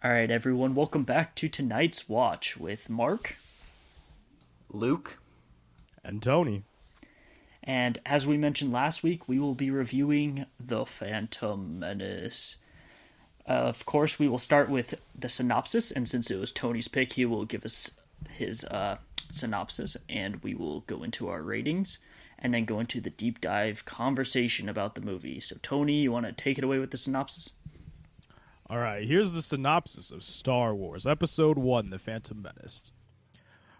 All right, everyone, welcome back to tonight's watch with Mark. Luke. And Tony. And as we mentioned last week, we will be reviewing The Phantom Menace. Of course, we will start with the synopsis, and since it was Tony's pick, he will give us his synopsis, and we will go into our ratings, and then go into the deep dive conversation about the movie. So, Tony, you want to take it away with the synopsis? All right, here's the synopsis of Star Wars Episode 1, The Phantom Menace.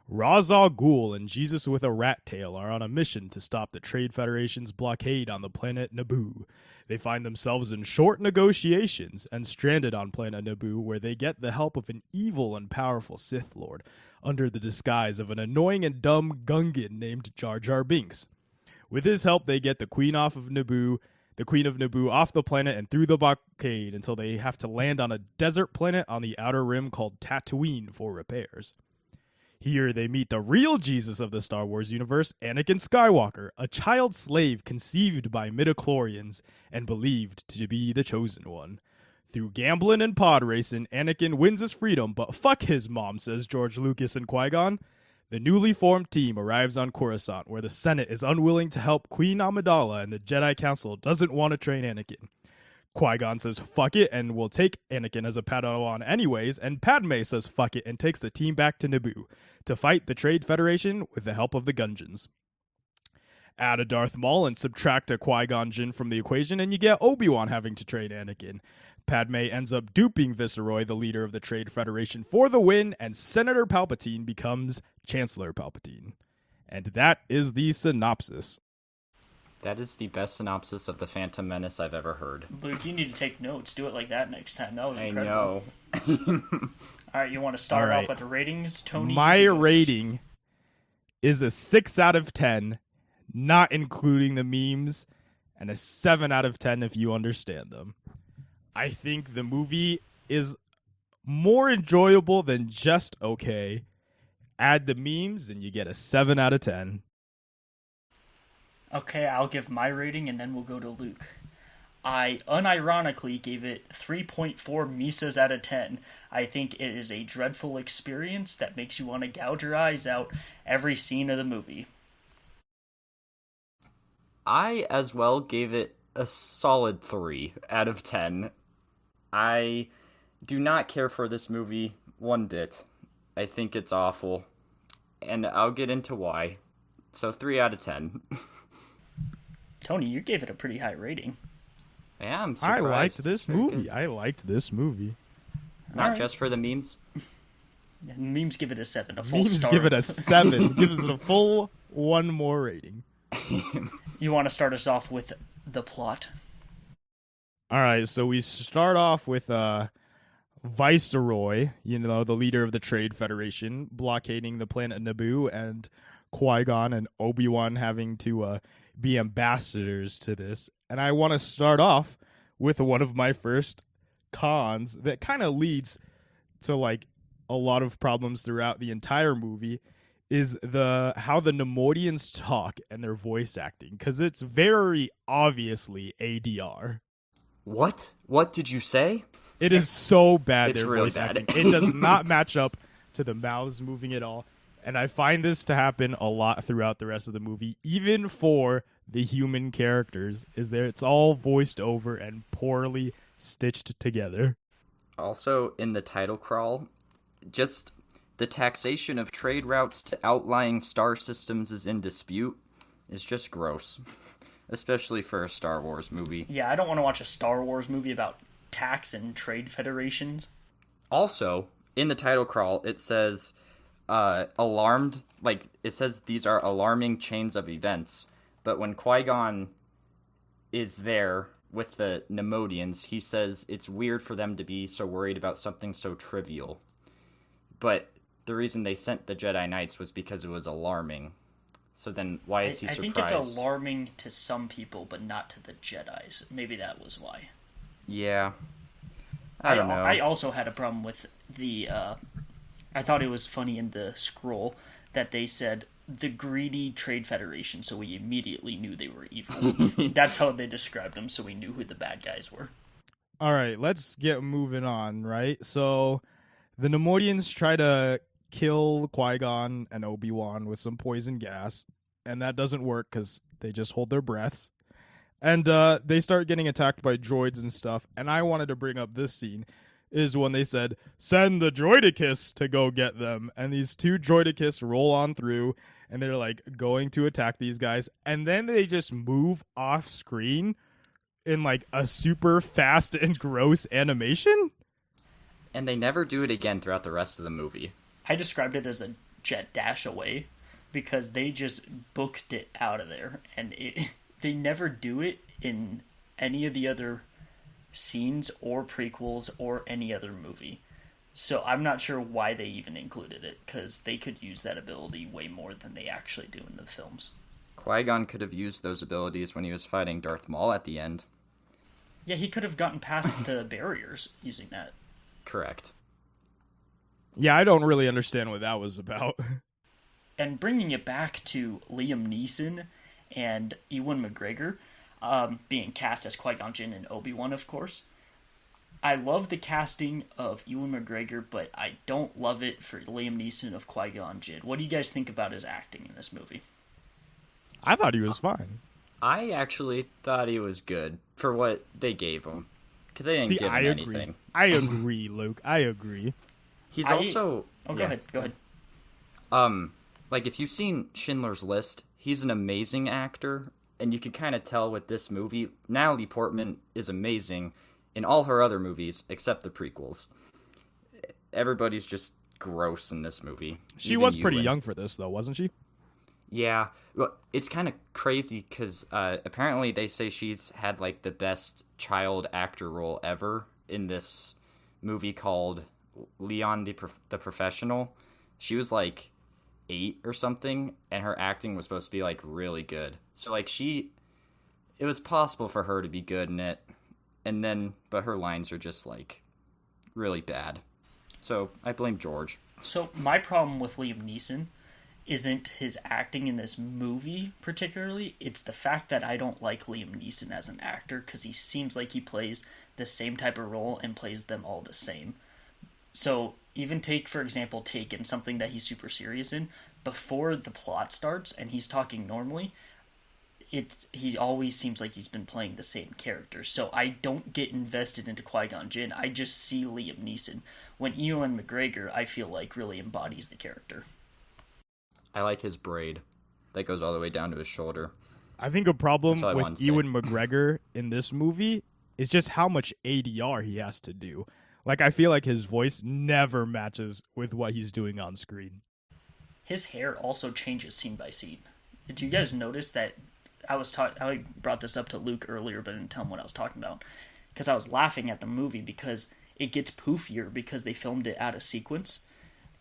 Ra's al Ghul and Jesus with a rat tail are on a mission to stop the Trade Federation's blockade on the planet Naboo. They find themselves in short negotiations and stranded on planet Naboo, where they get the help of an evil and powerful Sith Lord under the disguise of an annoying and dumb Gungan named Jar Binks. With his help, they get the Queen of Naboo off the planet and through the blockade until they have to land on a desert planet on the outer rim called Tatooine for repairs. Here they meet the real Jesus of the Star Wars universe, Anakin Skywalker, a child slave conceived by Midichlorians and believed to be the chosen one. Through gambling and pod racing, Anakin wins his freedom, but fuck his mom, says George Lucas and Qui-Gon. The newly formed team arrives on Coruscant, where the Senate is unwilling to help Queen Amidala and the Jedi Council doesn't want to train Anakin. Qui-Gon says fuck it and will take Anakin as a Padawan anyways, and Padme says fuck it and takes the team back to Naboo to fight the Trade Federation with the help of the Gungans. Add a Darth Maul and subtract a Qui-Gon Jinn from the equation and you get Obi-Wan having to train Anakin. Padme ends up duping Viceroy, the leader of the Trade Federation, for the win, and Senator Palpatine becomes Chancellor Palpatine. And that is the synopsis. That is the best synopsis of The Phantom Menace I've ever heard. Luke, you need to take notes. Do it like that next time. That was I incredible. know. All right, you want to start off with the ratings, Tony? My rating is a 6 out of 10, not including the memes, and a 7 out of 10 if you understand them. I think the movie is more enjoyable than just okay. Add the memes and you get a 7 out of 10. Okay, I'll give my rating and then we'll go to Luke. I unironically gave it 3.4 Misas out of 10. I think it is a dreadful experience that makes you want to gouge your eyes out every scene of the movie. I, as well, gave it a solid 3 out of 10. I do not care for this movie one bit. I think it's awful. And I'll get into why. So 3 out of 10. Tony, you gave it a pretty high rating. Yeah, I'm surprised. I liked this movie. Not right. just for the memes? And memes give it a 7, a full Memes star. give it a 7. Gives it a full one more rating. You want to start us off with the plot? All right, so we start off with Viceroy, the leader of the Trade Federation, blockading the planet Naboo, and Qui-Gon and Obi-Wan having to be ambassadors to this. And I want to start off with one of my first cons that kind of leads to like a lot of problems throughout the entire movie, is how the Neimoidians talk and their voice acting, because it's very obviously ADR. What? What did you say? It is so bad. It's their really voice bad. acting. It does not match up to the mouths moving at all. And I find this to happen a lot throughout the rest of the movie, even for the human characters. It's all voiced over and poorly stitched together. Also, in the title crawl, just the taxation of trade routes to outlying star systems is in dispute is just gross. Especially for a Star Wars movie. Yeah, I don't want to watch a Star Wars movie about tax and trade federations. Also, in the title crawl, it says alarmed, like, it says these are alarming chains of events. But when Qui-Gon is there with the Neimoidians, he says it's weird for them to be so worried about something so trivial. But the reason they sent the Jedi Knights was because it was alarming. So then why is he surprised? I think it's alarming to some people, but not to the Jedis. Maybe that was why. Yeah. I don't know. I also had a problem with the... I thought it was funny in the scroll that they said the greedy trade federation, so we immediately knew they were evil. That's how they described them, so we knew who the bad guys were. All right, let's get moving on, right? So the Neimoidians try to kill Qui-Gon and Obi-Wan with some poison gas, and that doesn't work because they just hold their breaths. And they start getting attacked by droids and stuff. And I wanted to bring up this scene is when they said, send the droidicus to go get them. And these two droidicus roll on through, and they're like going to attack these guys. And then they just move off screen in like a super fast and gross animation. And they never do it again throughout the rest of the movie. I described it as a jet dash away because they just booked it out of there, and they never do it in any of the other scenes or prequels or any other movie. So I'm not sure why they even included it, because they could use that ability way more than they actually do in the films. Qui-Gon could have used those abilities when he was fighting Darth Maul at the end. Yeah, he could have gotten past the barriers using that. Correct. Yeah, I don't really understand what that was about. And bringing it back to Liam Neeson and Ewan McGregor being cast as Qui-Gon Jinn and Obi-Wan, of course. I love the casting of Ewan McGregor, but I don't love it for Liam Neeson of Qui-Gon Jinn. What do you guys think about his acting in this movie? I thought he was fine. I actually thought he was good for what they gave him. Because they didn't give him anything. I agree, Luke. I agree. He's also... Oh, go ahead. Like, if you've seen Schindler's List, he's an amazing actor, and you can kind of tell with this movie, Natalie Portman is amazing in all her other movies, except the prequels. Everybody's just gross in this movie. She was pretty young for this, though, wasn't she? Yeah. Well, it's kind of crazy, because apparently they say she's had, like, the best child actor role ever in this movie called Leon the Professional. She was, like, 8 or something, and her acting was supposed to be like really good. So like it was possible for her to be good in it, but her lines are just like really bad. So I blame George. So my problem with Liam Neeson isn't his acting in this movie particularly. It's the fact that I don't like Liam Neeson as an actor, because he seems like he plays the same type of role and plays them all the same. So even take, for example, Taken, something that he's super serious in, before the plot starts and he's talking normally, he always seems like he's been playing the same character. So I don't get invested into Qui-Gon Jinn. I just see Liam Neeson. When Ewan McGregor, I feel like, really embodies the character. I like his braid that goes all the way down to his shoulder. I think a problem with Ewan McGregor in this movie is just how much ADR he has to do. Like, I feel like his voice never matches with what he's doing on screen. His hair also changes scene by scene. Did you guys notice that? I brought this up to Luke earlier, but I didn't tell him what I was talking about. Because I was laughing at the movie because it gets poofier because they filmed it out of sequence.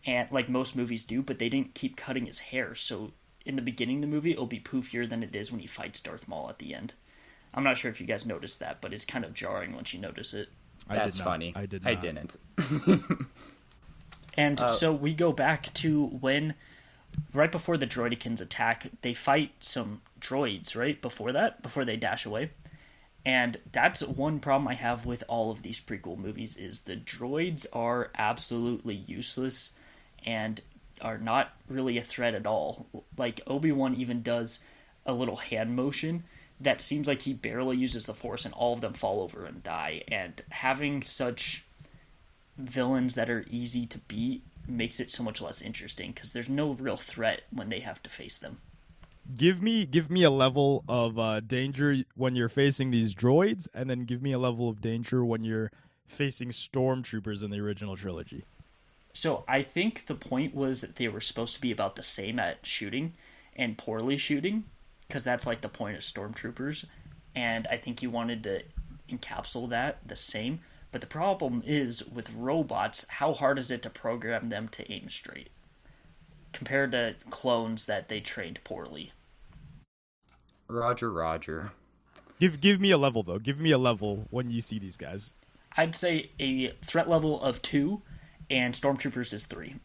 And like most movies do, but they didn't keep cutting his hair. So in the beginning of the movie, it'll be poofier than it is when he fights Darth Maul at the end. I'm not sure if you guys noticed that, but it's kind of jarring once you notice it. That's funny. I did not. I didn't. And so we go back to when, right before the droidikins attack, they fight some droids, right? Before they dash away. And that's one problem I have with all of these prequel movies, is the droids are absolutely useless and are not really a threat at all. Like, Obi-Wan even does a little hand motion that seems like he barely uses the Force, and all of them fall over and die. And having such villains that are easy to beat makes it so much less interesting, because there's no real threat when they have to face them. Give me a level of danger when you're facing these droids, and then give me a level of danger when you're facing stormtroopers in the original trilogy. So I think the point was that they were supposed to be about the same at shooting and poorly shooting, because that's like the point of stormtroopers, and I think you wanted to encapsulate that the same. But the problem is, with robots, how hard is it to program them to aim straight compared to clones that they trained poorly? Roger. Give me a level, though. Give me a level when you see these guys. I'd say a threat level of 2, and stormtroopers is 3.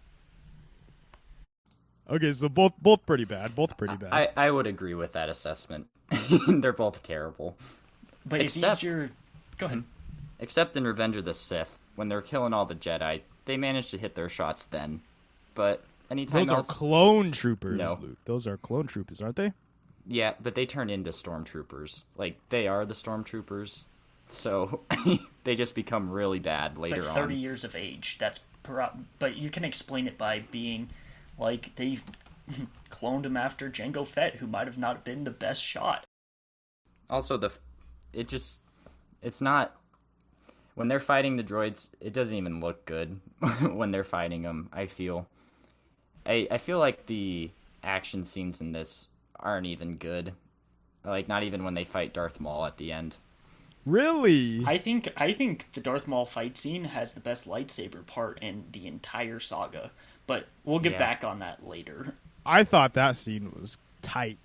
Okay, so both pretty bad. I would agree with that assessment. They're both terrible. But it's easier... Go ahead. Except in Revenge of the Sith, when they're killing all the Jedi, they manage to hit their shots then. But anytime Those else... are clone troopers, No. Luke. Those are clone troopers, aren't they? Yeah, but they turn into stormtroopers. Like, they are the stormtroopers. So, they just become really bad later But 30 on. years of age. But you can explain it by being like they cloned him after Jango Fett, who might have not been the best shot. Also, it's not... When they're fighting the droids, it doesn't even look good when they're fighting them, I feel. I feel like the action scenes in this aren't even good. Like, not even when they fight Darth Maul at the end. Really? I think the Darth Maul fight scene has the best lightsaber part in the entire saga, but we'll get back on that later. I thought that scene was tight.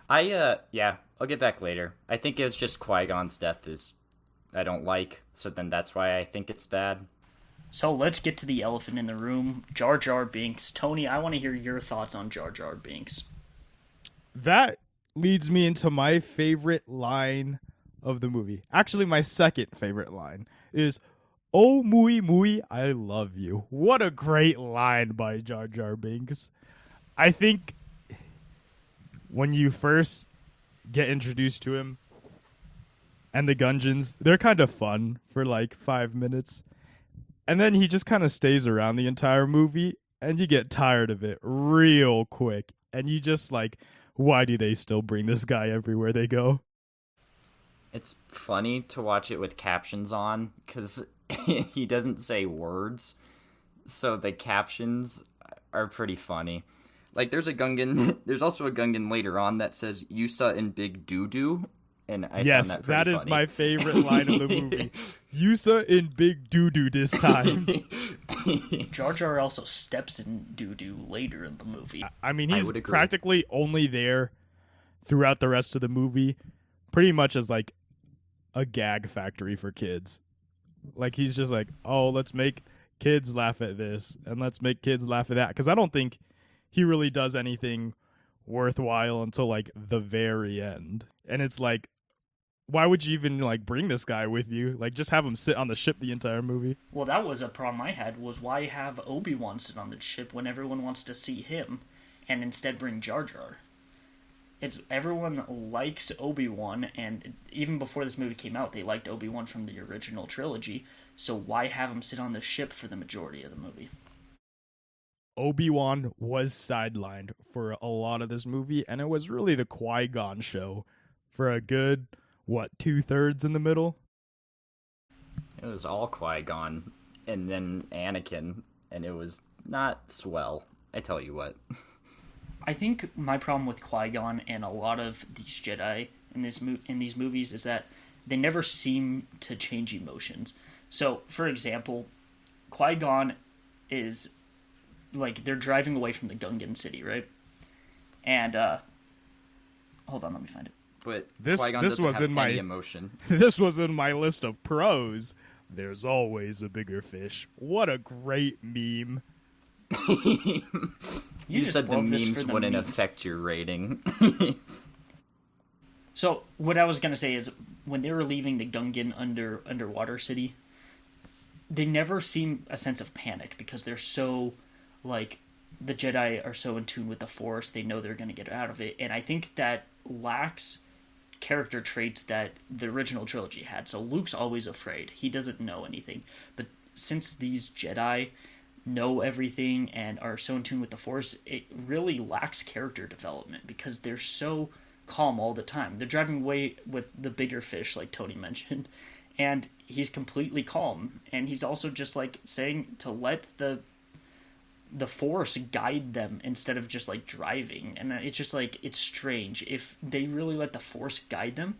I'll get back later. I think it was just Qui-Gon's death I don't like, so then that's why I think it's bad. So let's get to the elephant in the room, Jar Jar Binks. Tony, I want to hear your thoughts on Jar Jar Binks. That leads me into my favorite line of the movie. Actually, my second favorite line is, "Oh, Mui Mui, I love you." What a great line by Jar Jar Binks. I think when you first get introduced to him and the Gungeons, they're kind of fun for like 5 minutes. And then he just kind of stays around the entire movie, and you get tired of it real quick. And you just like, why do they still bring this guy everywhere they go? It's funny to watch it with captions on, because he doesn't say words, so the captions are pretty funny. Like, there's also a Gungan later on that says Yusa in Big Doo-Doo, and I yes, found that pretty is funny. my favorite line of the movie. Yusa in Big Doo-Doo this time. Jar Jar also steps in doo-doo later in the movie. I mean, I he's would agree. practically only there throughout the rest of the movie, pretty much as like a gag factory for kids. Like, he's just like, oh, let's make kids laugh at this, and let's make kids laugh at that. Because I don't think he really does anything worthwhile until like the very end. And it's like, why would you even like bring this guy with you? Like, just have him sit on the ship the entire movie. Well, that was a problem I had, was why have Obi-Wan sit on the ship when everyone wants to see him, and instead bring Jar Jar? Everyone likes Obi-Wan, and even before this movie came out, they liked Obi-Wan from the original trilogy, so why have him sit on the ship for the majority of the movie? Obi-Wan was sidelined for a lot of this movie, and it was really the Qui-Gon show for a good, 2/3 in the middle? It was all Qui-Gon, and then Anakin, and it was not swell, I tell you what. I think my problem with Qui-Gon and a lot of these Jedi in these movies is that they never seem to change emotions. So, for example, Qui-Gon is, like, they're driving away from the Gungan city, right? And, hold on, let me find it. But This Qui-Gon was doesn't have in my any emotion. This was in my list of pros. There's always a bigger fish. What a great meme. You just said the love this memes for the wouldn't memes. affect your rating. So, what I was going to say is, when they were leaving the Gungan underwater city, they never seem a sense of panic, because they're so, like, the Jedi are so in tune with the Force, they know they're going to get out of it, and I think that lacks character traits that the original trilogy had. So Luke's always afraid. He doesn't know anything. But since these Jedi know everything and are so in tune with the Force, it really lacks character development, because they're so calm all the time. They're driving away with the bigger fish, like Tony mentioned, and he's completely calm. And he's also just, like, saying to let the Force guide them instead of just, like, driving. And it's just, like, it's strange if they really let the Force guide them,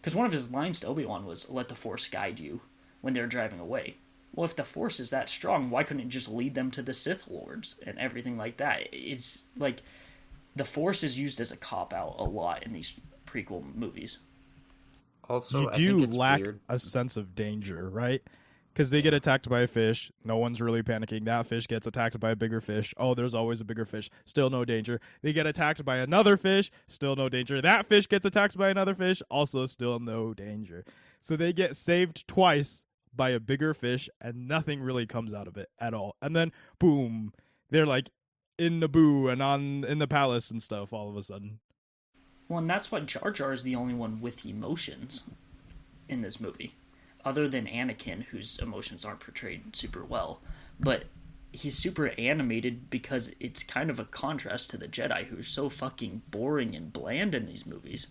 because one of his lines to Obi-Wan was, let the Force guide you, when they're driving away. Well, if the Force is that strong, why couldn't it just lead them to the Sith Lords and everything like that? It's like the Force is used as a cop-out a lot in these prequel movies. Also, You I do think it's lack weird. a sense of danger, right? Because they get attacked by a fish. No one's really panicking. That fish gets attacked by a bigger fish. Oh, there's always a bigger fish. Still no danger. They get attacked by another fish. Still no danger. That fish gets attacked by another fish. Also still no danger. So they get saved twice by a bigger fish, and nothing really comes out of it at all. And then, boom, they're like in Naboo and in the palace and stuff all of a sudden. Well, and that's what Jar Jar is the only one with emotions in this movie, other than Anakin, whose emotions aren't portrayed super well. But he's super animated because it's kind of a contrast to the Jedi, who's so fucking boring and bland in these movies.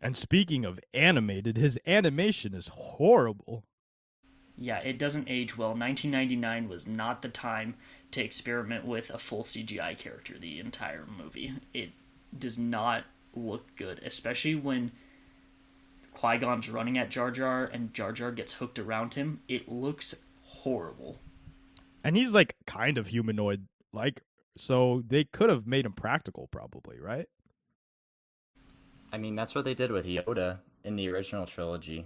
And speaking of animated, his animation is horrible. Yeah, it doesn't age well. 1999 was not the time to experiment with a full CGI character the entire movie. It does not look good, especially when Qui-Gon's running at Jar Jar and Jar Jar gets hooked around him. It looks horrible. And he's like kind of humanoid, like, so they could have made him practical probably, right? I mean, that's what they did with Yoda in the original trilogy.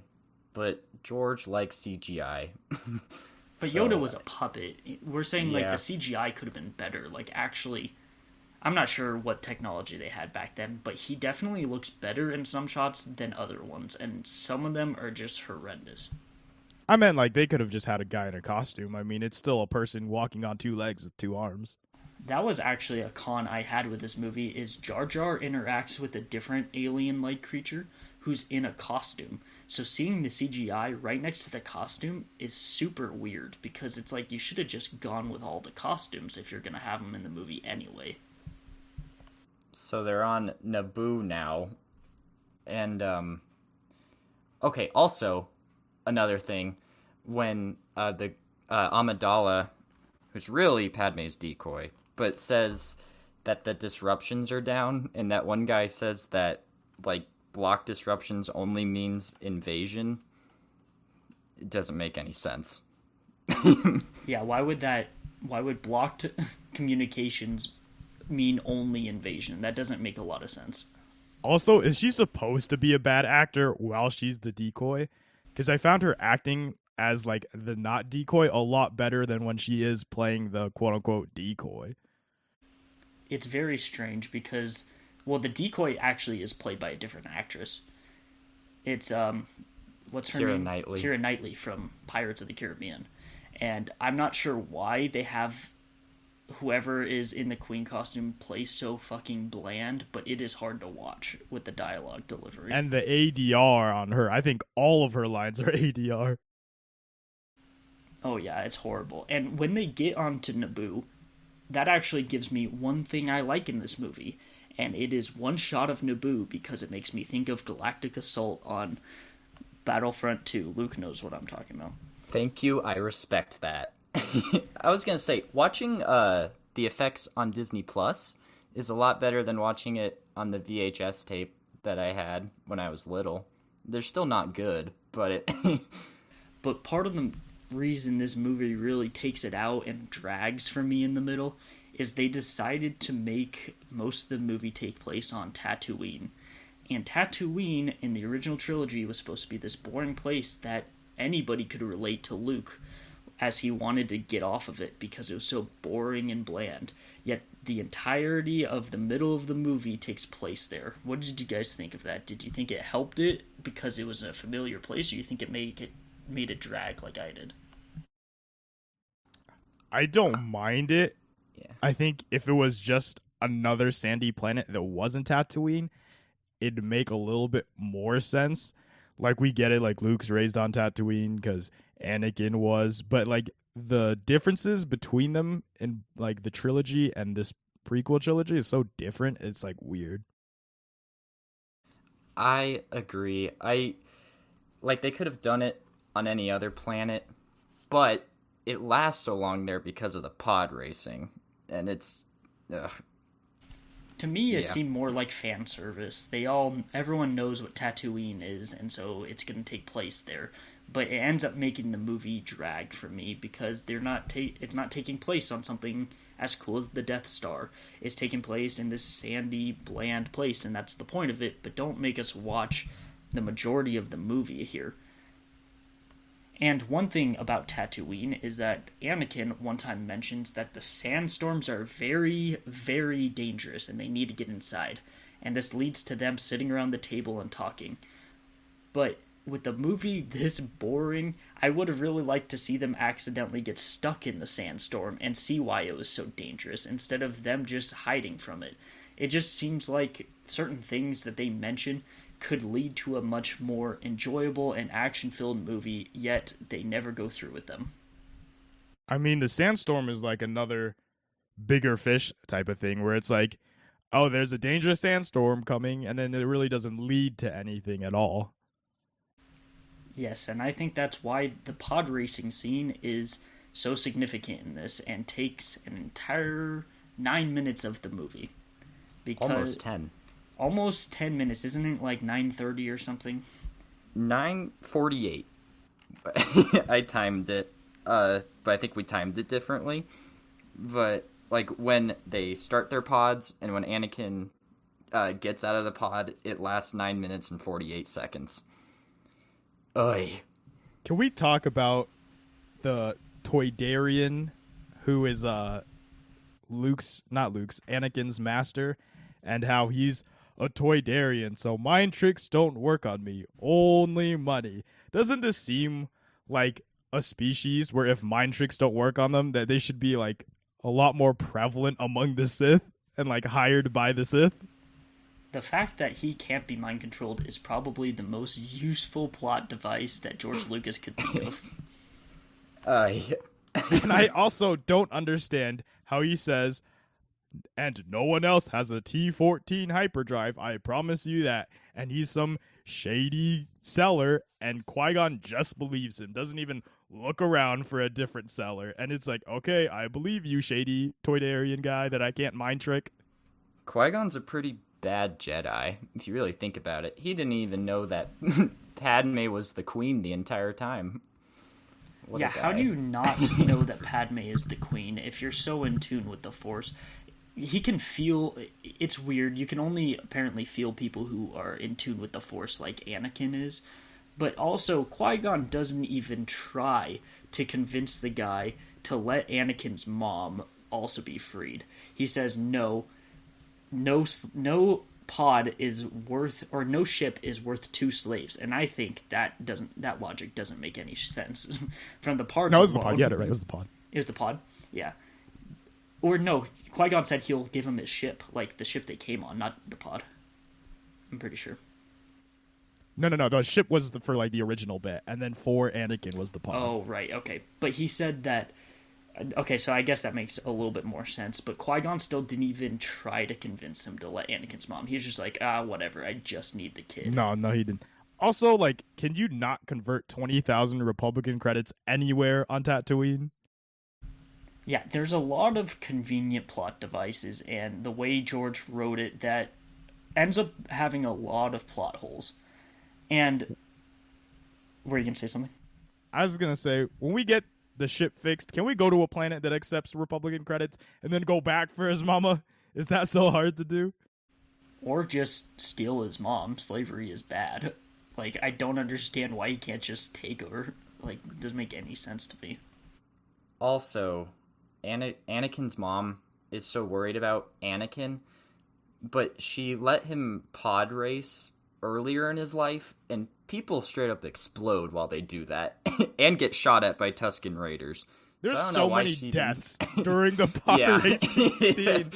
But George likes CGI. But Yoda was a puppet. We're saying, like, Yeah. the CGI could have been better. Like, actually, I'm not sure what technology they had back then, but he definitely looks better in some shots than other ones, and some of them are just horrendous. I meant like they could have just had a guy in a costume. I mean, it's still a person walking on two legs with two arms. That was actually a con I had with this movie, is Jar Jar interacts with a different alien-like creature who's in a costume. So seeing the CGI right next to the costume is super weird, because it's like you should have just gone with all the costumes if you're going to have them in the movie anyway. So they're on Naboo now. And, okay, also, another thing, when the Amidala, who's really Padme's decoy, but says that the disruptions are down, and that one guy says that, like, block disruptions only means invasion, it doesn't make any sense. Yeah, why would blocked communications mean only invasion? That doesn't make a lot of sense. Also, is she supposed to be a bad actor while she's the decoy? Because I found her acting as like the not decoy a lot better than when she is playing the quote unquote decoy. It's very strange because, well, the decoy actually is played by a different actress. It's what's her Keira name? Knightley. Keira Knightley from Pirates of the Caribbean. And I'm not sure why they have whoever is in the Queen costume play so fucking bland, but it is hard to watch with the dialogue delivery. And the ADR on her, I think all of her lines are ADR. Oh yeah, it's horrible. And when they get onto Naboo, that actually gives me one thing I like in this movie, and it is one shot of Naboo because it makes me think of Galactic Assault on Battlefront 2. Luke knows what I'm talking about. Thank you, I respect that. I was gonna say, watching the effects on Disney Plus is a lot better than watching it on the VHS tape that I had when I was little. They're still not good, but it... But part of the reason this movie really takes it out and drags for me in the middle is they decided to make most of the movie take place on Tatooine. And Tatooine, in the original trilogy, was supposed to be this boring place that anybody could relate to Luke, as he wanted to get off of it because it was so boring and bland. Yet the entirety of the middle of the movie takes place there. What did you guys think of that? Did you think it helped it because it was a familiar place, or you think it made it drag like I did? I don't mind it. Yeah. I think if it was just another sandy planet that wasn't Tatooine, it'd make a little bit more sense. Like, we get it, like, Luke's raised on Tatooine because Anakin was, but, like, the differences between them in, like, the trilogy and this prequel trilogy is so different, it's, like, weird. I agree. They could have done it on any other planet, but it lasts so long there because of the pod racing, and it's... Ugh. To me, it Yeah. seemed more like fan service. Everyone knows what Tatooine is, and so it's going to take place there. But it ends up making the movie drag for me because it's not taking place on something as cool as the Death Star. It's taking place in this sandy, bland place, and that's the point of it. But don't make us watch the majority of the movie here. And one thing about Tatooine is that Anakin one time mentions that the sandstorms are very, very dangerous and they need to get inside. And this leads to them sitting around the table and talking. But with the movie this boring, I would have really liked to see them accidentally get stuck in the sandstorm and see why it was so dangerous instead of them just hiding from it. It just seems like certain things that they mention could lead to a much more enjoyable and action-filled movie, yet they never go through with them. I mean, the sandstorm is like another bigger fish type of thing where it's like, oh, there's a dangerous sandstorm coming, and then it really doesn't lead to anything at all. Yes, and I think that's why the pod racing scene is so significant in this and takes an entire 9 minutes of the movie. Because Almost 10. Almost 10 minutes, isn't it like 9:30 or something? 9:48. I timed it, but I think we timed it differently. But like when they start their pods and when Anakin gets out of the pod, it lasts 9 minutes and 48 seconds. Oy. Can we talk about the Toydarian, who is Anakin's master, and how he's a Toydarian, so mind tricks don't work on me, only money. Doesn't this seem like a species where if mind tricks don't work on them, that they should be like a lot more prevalent among the Sith and like hired by the Sith? The fact that he can't be mind controlled is probably the most useful plot device that George Lucas could think of. And I also don't understand how he says, and no one else has a T-14 hyperdrive, I promise you that. And he's some shady seller, and Qui-Gon just believes him, doesn't even look around for a different seller. And it's like, okay, I believe you, shady Toydarian guy that I can't mind trick. Qui-Gon's a pretty bad Jedi, if you really think about it. He didn't even know that Padme was the queen the entire time. What yeah, how do you not know that Padme is the queen if you're so in tune with the Force? He can feel... It's weird. You can only apparently feel people who are in tune with the Force like Anakin is. But also, Qui-Gon doesn't even try to convince the guy to let Anakin's mom also be freed. He says, no pod is worth, or no ship is worth 2 slaves. And I think that logic doesn't make any sense. From the parts No, it was alone, the pod. Yeah, right. It was the pod. It was the pod? Yeah. Or no, Qui-Gon said he'll give him his ship, like the ship they came on, not the pod. I'm pretty sure. No. The ship was for like the original bit, and then for Anakin was the pod. Oh, right, okay. But he said that... Okay, so I guess that makes a little bit more sense, but Qui-Gon still didn't even try to convince him to let Anakin's mom. He was just like, whatever, I just need the kid. No, he didn't. Also, like, can you not convert 20,000 Republican credits anywhere on Tatooine? Yeah, there's a lot of convenient plot devices, and the way George wrote it, that ends up having a lot of plot holes. And... Were you going to say something? I was going to say, when we get the ship fixed, can we go to a planet that accepts Republican credits and then go back for his mama? Is that so hard to do? Or just steal his mom. Slavery is bad. Like, I don't understand why he can't just take her. Like, it doesn't make any sense to me. Also, Anakin's mom is so worried about Anakin, but she let him pod race earlier in his life, and people straight up explode while they do that and get shot at by Tusken Raiders. There's so many deaths during the pod racing scene.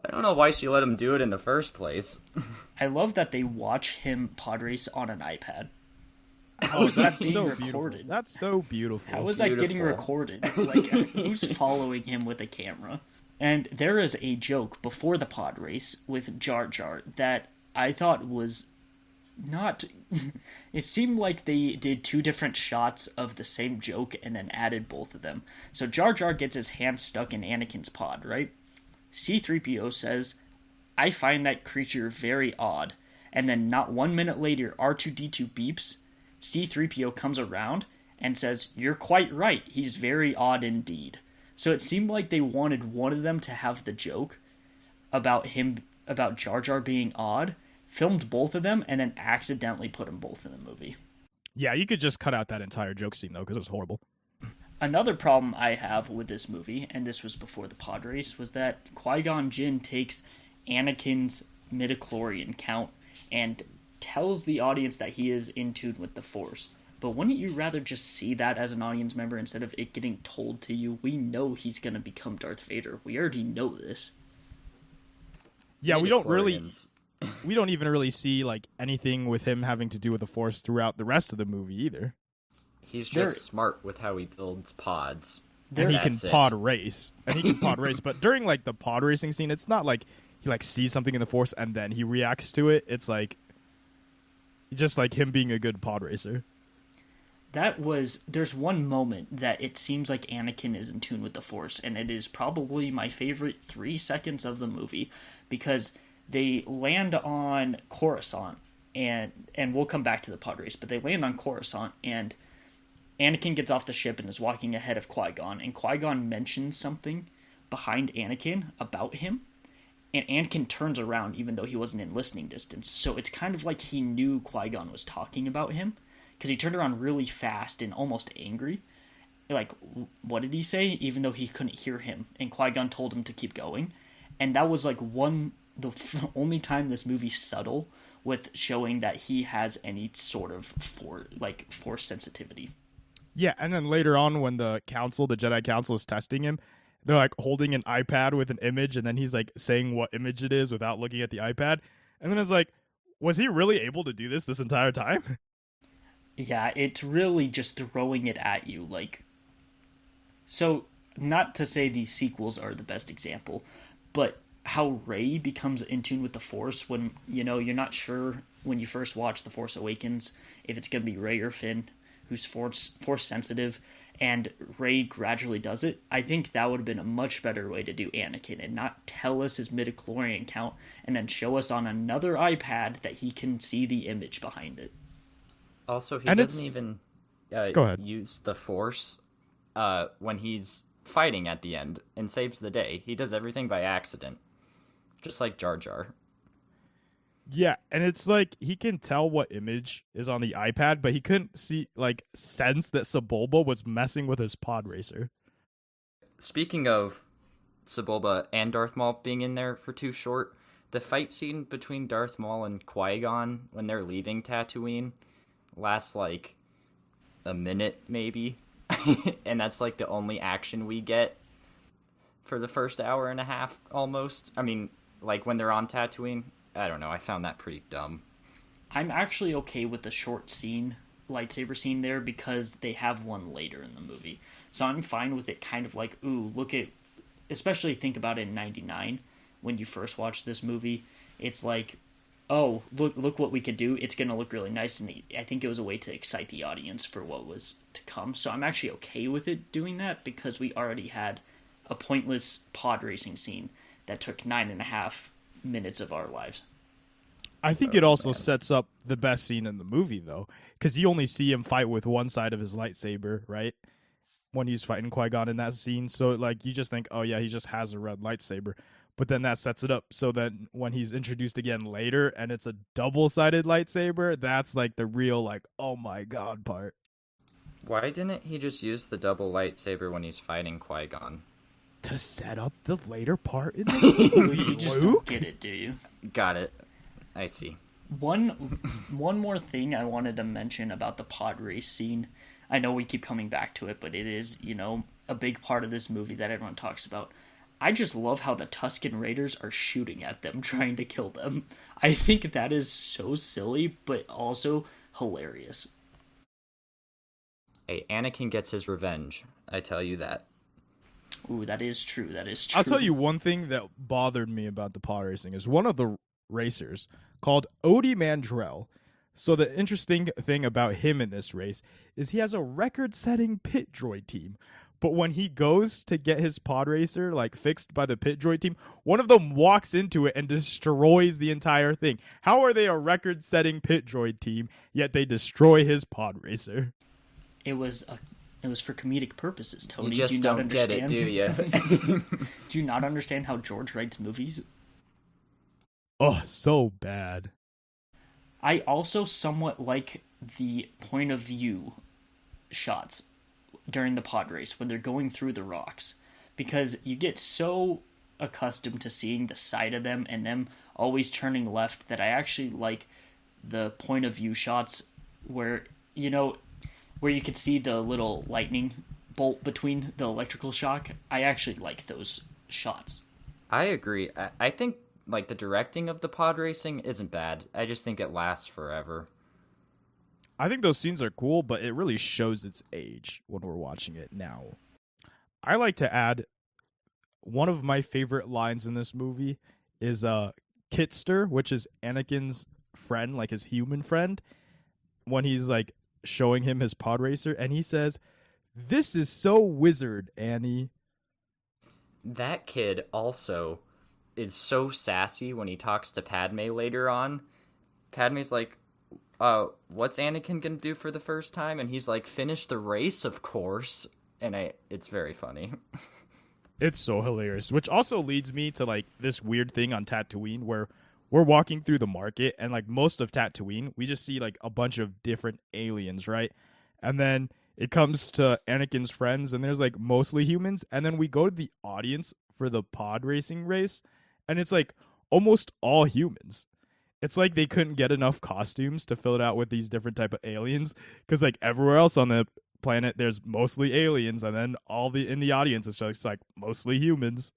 I don't know why she let him do it in the first place. I love that they watch him pod race on an iPad. How Oh, is that that's being so recorded? beautiful. That's so beautiful. How is that getting Beautiful. recorded? Like, who's following him with a camera? And there is a joke before the pod race with Jar Jar that I thought was not... It seemed like they did 2 different shots of the same joke and then added both of them. So Jar Jar gets his hand stuck in Anakin's pod, right? C-3PO says, I find that creature very odd. And then not 1 minute later, R2-D2 beeps. C-3PO comes around and says, you're quite right, he's very odd indeed. So it seemed like they wanted one of them to have the joke about Jar Jar being odd, filmed both of them, and then accidentally put them both in the movie. Yeah, you could just cut out that entire joke scene, though, because it was horrible. Another problem I have with this movie, and this was before the pod race, was that Qui-Gon Jinn takes Anakin's midichlorian count and tells the audience that he is in tune with the Force. But wouldn't you rather just see that as an audience member instead of it getting told to you? We know he's going to become Darth Vader. We already know this. Yeah, we don't really... Midichlorians. We don't even really see like anything with him having to do with the Force throughout the rest of the movie either. He's just smart with how he builds pods. And he can That's it. pod race. But during like the pod racing scene, it's not like he like sees something in the Force and then he reacts to it. It's like just like him being a good pod racer. There's one moment that it seems like Anakin is in tune with the Force, and it is probably my favorite 3 seconds of the movie, because they land on Coruscant, and we'll come back to the pod race, but they land on Coruscant, and Anakin gets off the ship and is walking ahead of Qui-Gon, and Qui-Gon mentions something behind Anakin about him, and Anakin turns around even though he wasn't in listening distance, so it's kind of like he knew Qui-Gon was talking about him, because he turned around really fast and almost angry. Like, what did he say? Even though he couldn't hear him, and Qui-Gon told him to keep going, and that was like the only time this movie's subtle with showing that he has any sort of force sensitivity. Yeah, and then later on when the Jedi Council is testing him, they're like holding an iPad with an image, and then he's like saying what image it is without looking at the iPad. And then it's like, was he really able to do this entire time? Yeah, it's really just throwing it at you. So, not to say these sequels are the best example, but how Rey becomes in tune with the Force when, you're not sure when you first watch The Force Awakens if it's going to be Rey or Finn who's force sensitive, and Rey gradually does it. I think that would have been a much better way to do Anakin, and not tell us his midichlorian count and then show us on another iPad that he can see the image behind it. Also, he And doesn't even Go ahead. use the Force when he's fighting at the end and saves the day. He does everything by accident, just like Jar Jar. Yeah, and it's like he can tell what image is on the iPad, but he couldn't sense that Sebulba was messing with his pod racer. Speaking of Sebulba and Darth Maul being in there for too short, the fight scene between Darth Maul and Qui-Gon when they're leaving Tatooine lasts like a minute maybe, and that's like the only action we get for the first hour and a half almost. I mean, like when they're on Tatooine. I don't know, I found that pretty dumb. I'm actually okay with the short lightsaber scene there, because they have one later in the movie. So I'm fine with it kind of like, ooh, especially think about it in 99, when you first watch this movie. It's like, oh, look what we could do. It's going to look really nice, and I think it was a way to excite the audience for what was to come. So I'm actually okay with it doing that, because we already had a pointless pod racing scene that took 9.5 minutes of our lives. I think it also sets up the best scene in the movie, though, because you only see him fight with one side of his lightsaber, right? When he's fighting Qui-Gon in that scene. So, you just think, oh, yeah, he just has a red lightsaber. But then that sets it up so that when he's introduced again later and it's a double-sided lightsaber, that's, the real, oh, my God part. Why didn't he just use the double lightsaber when he's fighting Qui-Gon? To set up the later part in the movie. You just don't get it, do you? Got it. I see. One more thing I wanted to mention about the pod race scene. I know we keep coming back to it, but it is, a big part of this movie that everyone talks about. I just love how the Tusken Raiders are shooting at them, trying to kill them. I think that is so silly, but also hilarious. Hey, Anakin gets his revenge. I tell you that. Ooh, that is true. That is true. I'll tell you one thing that bothered me about the pod racing is one of the racers called Odie Mandrell. So the interesting thing about him in this race is he has a record-setting pit droid team. But when he goes to get his pod racer fixed by the pit droid team, one of them walks into it and destroys the entire thing. How are they a record-setting pit droid team, yet they destroy his pod racer? It was for comedic purposes, Tony. You just don't get it, do you? Do you not understand how George writes movies? Oh, so bad. I also somewhat like the point of view shots during the pod race when they're going through the rocks, because you get so accustomed to seeing the side of them and them always turning left that I actually like the point of view shots where, where you could see the little lightning bolt between the electrical shock. I actually like those shots. I agree. I think like the directing of the pod racing isn't bad. I just think it lasts forever. I think those scenes are cool, but it really shows its age when we're watching it now. I like to add one of my favorite lines in this movie is Kitster, which is Anakin's friend, like his human friend, when he's like showing him his pod racer, and he says, "This is so wizard, Annie." That kid also is so sassy when he talks to Padme later on. Padme's like, what's Anakin gonna do for the first time? And he's like, finish the race, of course. And it's very funny. It's so hilarious, which also leads me to like this weird thing on Tatooine where we're walking through the market and like most of Tatooine, we just see like a bunch of different aliens, right? And then it comes to Anakin's friends and there's like mostly humans. And then we go to the audience for the pod racing race and it's like almost all humans. It's like they couldn't get enough costumes to fill it out with these different type of aliens because like everywhere else on the planet there's mostly aliens and then in the audience it's just like mostly humans.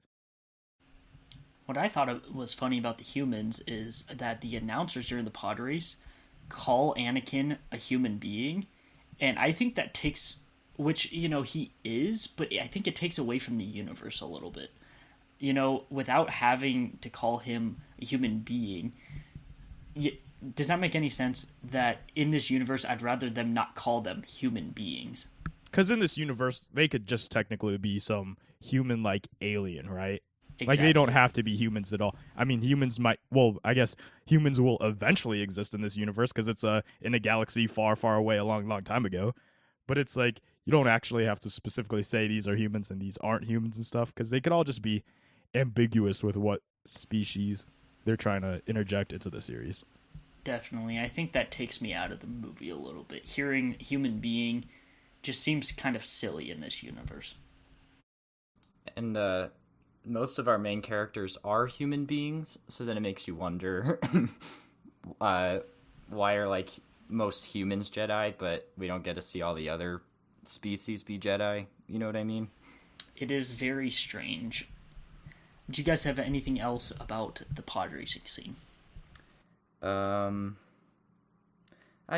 What I thought was funny about the humans is that the announcers during the pod race call Anakin a human being, and I think that takes, which he is, but I think it takes away from the universe a little bit. Without having to call him a human being, does that make any sense? That in this universe, I'd rather them not call them human beings. Because in this universe, they could just technically be some human-like alien, right? Exactly. Like, they don't have to be humans at all. I mean, humans might... Well, I guess humans will eventually exist in this universe because it's in a galaxy far, far away a long, long time ago. But it's like, you don't actually have to specifically say these are humans and these aren't humans and stuff because they could all just be ambiguous with what species they're trying to interject into the series. Definitely. I think that takes me out of the movie a little bit. Hearing human being just seems kind of silly in this universe. And most of our main characters are human beings, so then it makes you wonder why are like most humans Jedi, but we don't get to see all the other species be Jedi. You know what I mean? It is very strange. Do you guys have anything else about the pod racing scene? I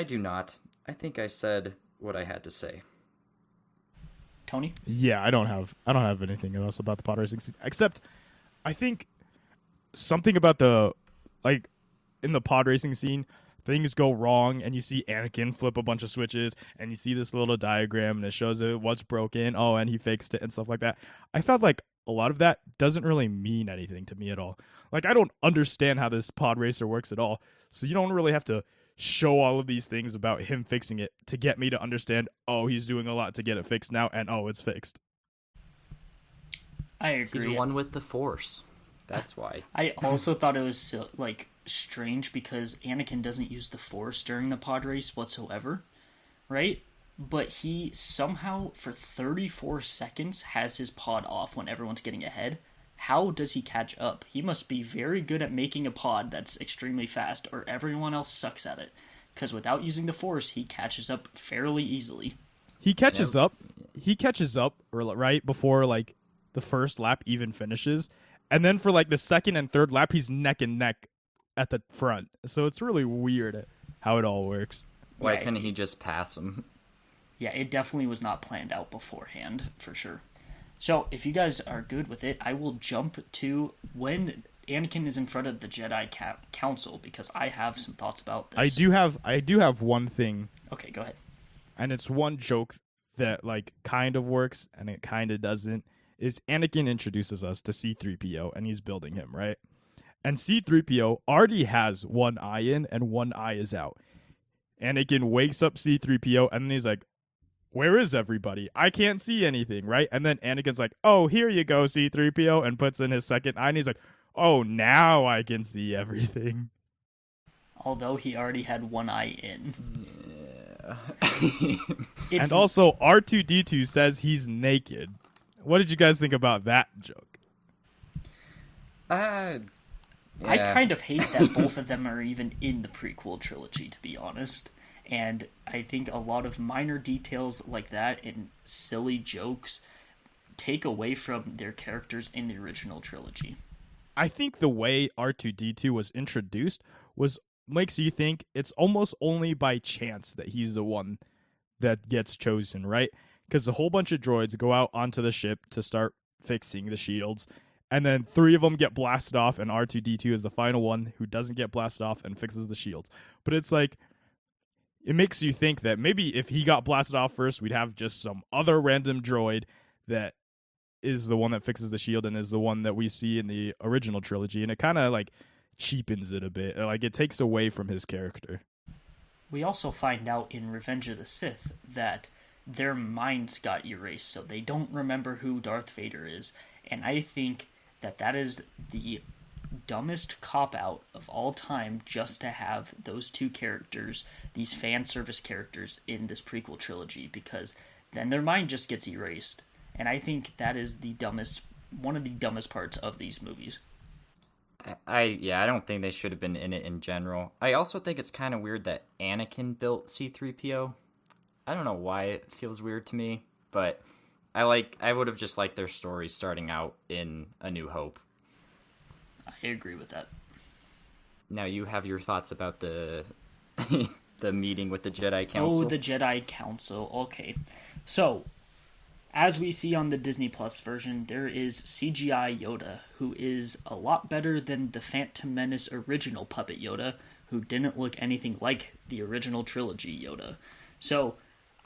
do not. I think I said what I had to say. Tony? Yeah, I don't have anything else about the pod racing scene, except I think something about in the pod racing scene, things go wrong and you see Anakin flip a bunch of switches and you see this little diagram and it shows what's broken. Oh, and he fixed it and stuff like that. I felt like a lot of that doesn't really mean anything to me at all. Like, I don't understand how this pod racer works at all. So you don't really have to show all of these things about him fixing it to get me to understand, oh, he's doing a lot to get it fixed now, and oh, it's fixed. I agree. He's one with the Force. That's why. I also thought it was strange because Anakin doesn't use the Force during the pod race whatsoever, right? But he somehow, for 34 seconds, has his pod off when everyone's getting ahead. How does he catch up? He must be very good at making a pod that's extremely fast, or everyone else sucks at it. Because without using the Force, he catches up fairly easily. He catches up. He catches up right before like the first lap even finishes, and then for like the second and third lap, he's neck and neck at the front. So it's really weird how it all works. Why couldn't he just pass him? Yeah, it definitely was not planned out beforehand, for sure. So, if you guys are good with it, I will jump to when Anakin is in front of the Jedi Council, because I have some thoughts about this. I do have one thing. Okay, go ahead. And it's one joke that like kind of works and it kind of doesn't. Is Anakin introduces us to C-3PO and he's building him, right? And C-3PO already has one eye in and one eye is out. Anakin wakes up C-3PO and then he's like, where is everybody? I can't see anything, right? And then Anakin's like, oh, here you go, C-3PO, and puts in his second eye, and he's like, oh, now I can see everything. Although he already had one eye in. Yeah. And also, R2-D2 says he's naked. What did you guys think about that joke? I kind of hate that both of them are even in the prequel trilogy, to be honest. And I think a lot of minor details like that and silly jokes take away from their characters in the original trilogy. I think the way R2-D2 was introduced makes you think it's almost only by chance that he's the one that gets chosen, right? Because a whole bunch of droids go out onto the ship to start fixing the shields, and then 3 of them get blasted off, and R2-D2 is the final one who doesn't get blasted off and fixes the shields. But it's like, it makes you think that maybe if he got blasted off first, we'd have just some other random droid that is the one that fixes the shield and is the one that we see in the original trilogy, and it kind of like cheapens it a bit. Like, it takes away from his character. We also find out in Revenge of the Sith that their minds got erased, so they don't remember who Darth Vader is. And I think that is the dumbest cop-out of all time, just to have those two characters, these fan service characters, in this prequel trilogy, because then their mind just gets erased. And I think that is one of the dumbest parts of these movies. I don't think they should have been in it in general. I also think it's kind of weird that Anakin built C-3PO. I don't know why it feels weird to me, but I would have just liked their story starting out in A New Hope. I agree with that. Now you have your thoughts about the the meeting with the Jedi Council. Oh, the Jedi Council. Okay. So, as we see on the Disney Plus version, there is CGI Yoda, who is a lot better than the Phantom Menace original puppet Yoda, who didn't look anything like the original trilogy Yoda. So,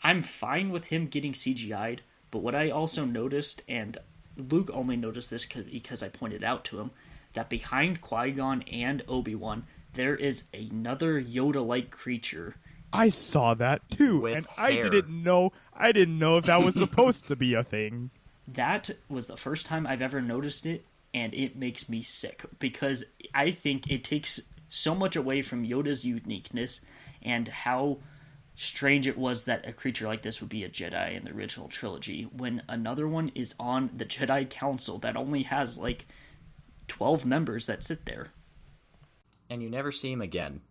I'm fine with him getting CGI'd, but what I also noticed, and Luke only noticed this because I pointed out to him, that behind Qui-Gon and Obi-Wan, there is another Yoda-like creature. I saw that too, With and hair. I didn't know if that was supposed to be a thing. That was the first time I've ever noticed it, and it makes me sick, because I think it takes so much away from Yoda's uniqueness and how strange it was that a creature like this would be a Jedi in the original trilogy, when another one is on the Jedi Council that only has, 12 members that sit there. And you never see him again.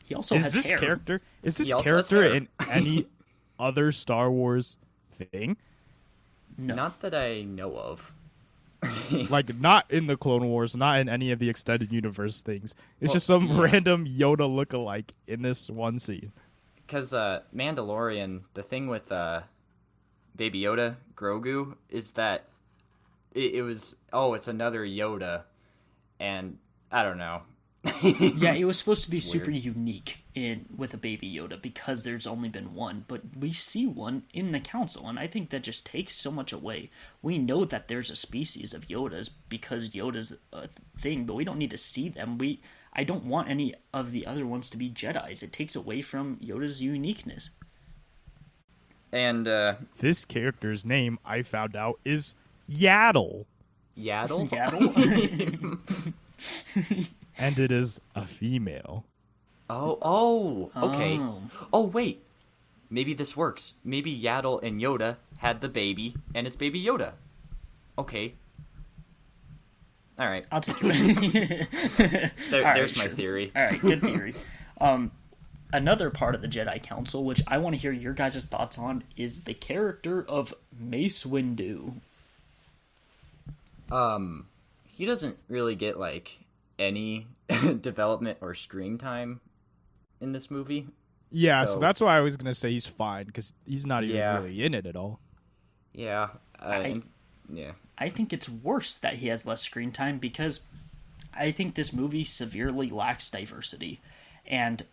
He also has hair. Is this He also has character hair. in any other Star Wars thing? No. Not that I know of. Not in the Clone Wars, not in any of the extended universe things. It's Well, just some yeah. random Yoda lookalike in this one scene. Because Mandalorian, the thing with Baby Yoda, Grogu, is that it was, it's another Yoda, and I don't know. Yeah, it was supposed to be It's super weird. unique with a Baby Yoda, because there's only been one, but we see one in the council, and I think that just takes so much away. We know that there's a species of Yodas because Yoda's a thing, but we don't need to see them. I don't want any of the other ones to be Jedis. It takes away from Yoda's uniqueness. And This character's name, I found out, is Yaddle. Yaddle? Yaddle? And it is a female. Okay. Oh. Oh, wait. Maybe this works. Maybe Yaddle and Yoda had the baby, and it's Baby Yoda. Okay. All right. I'll take it. There's my theory. All right, good theory. Another part of the Jedi Council, which I want to hear your guys' thoughts on, is the character of Mace Windu. He doesn't really get, any development or screen time in this movie. Yeah, so So- that's why I was going to say he's fine, because he's not even Yeah. really in it at all. Yeah. Yeah. I think it's worse that he has less screen time, because I think this movie severely lacks diversity. And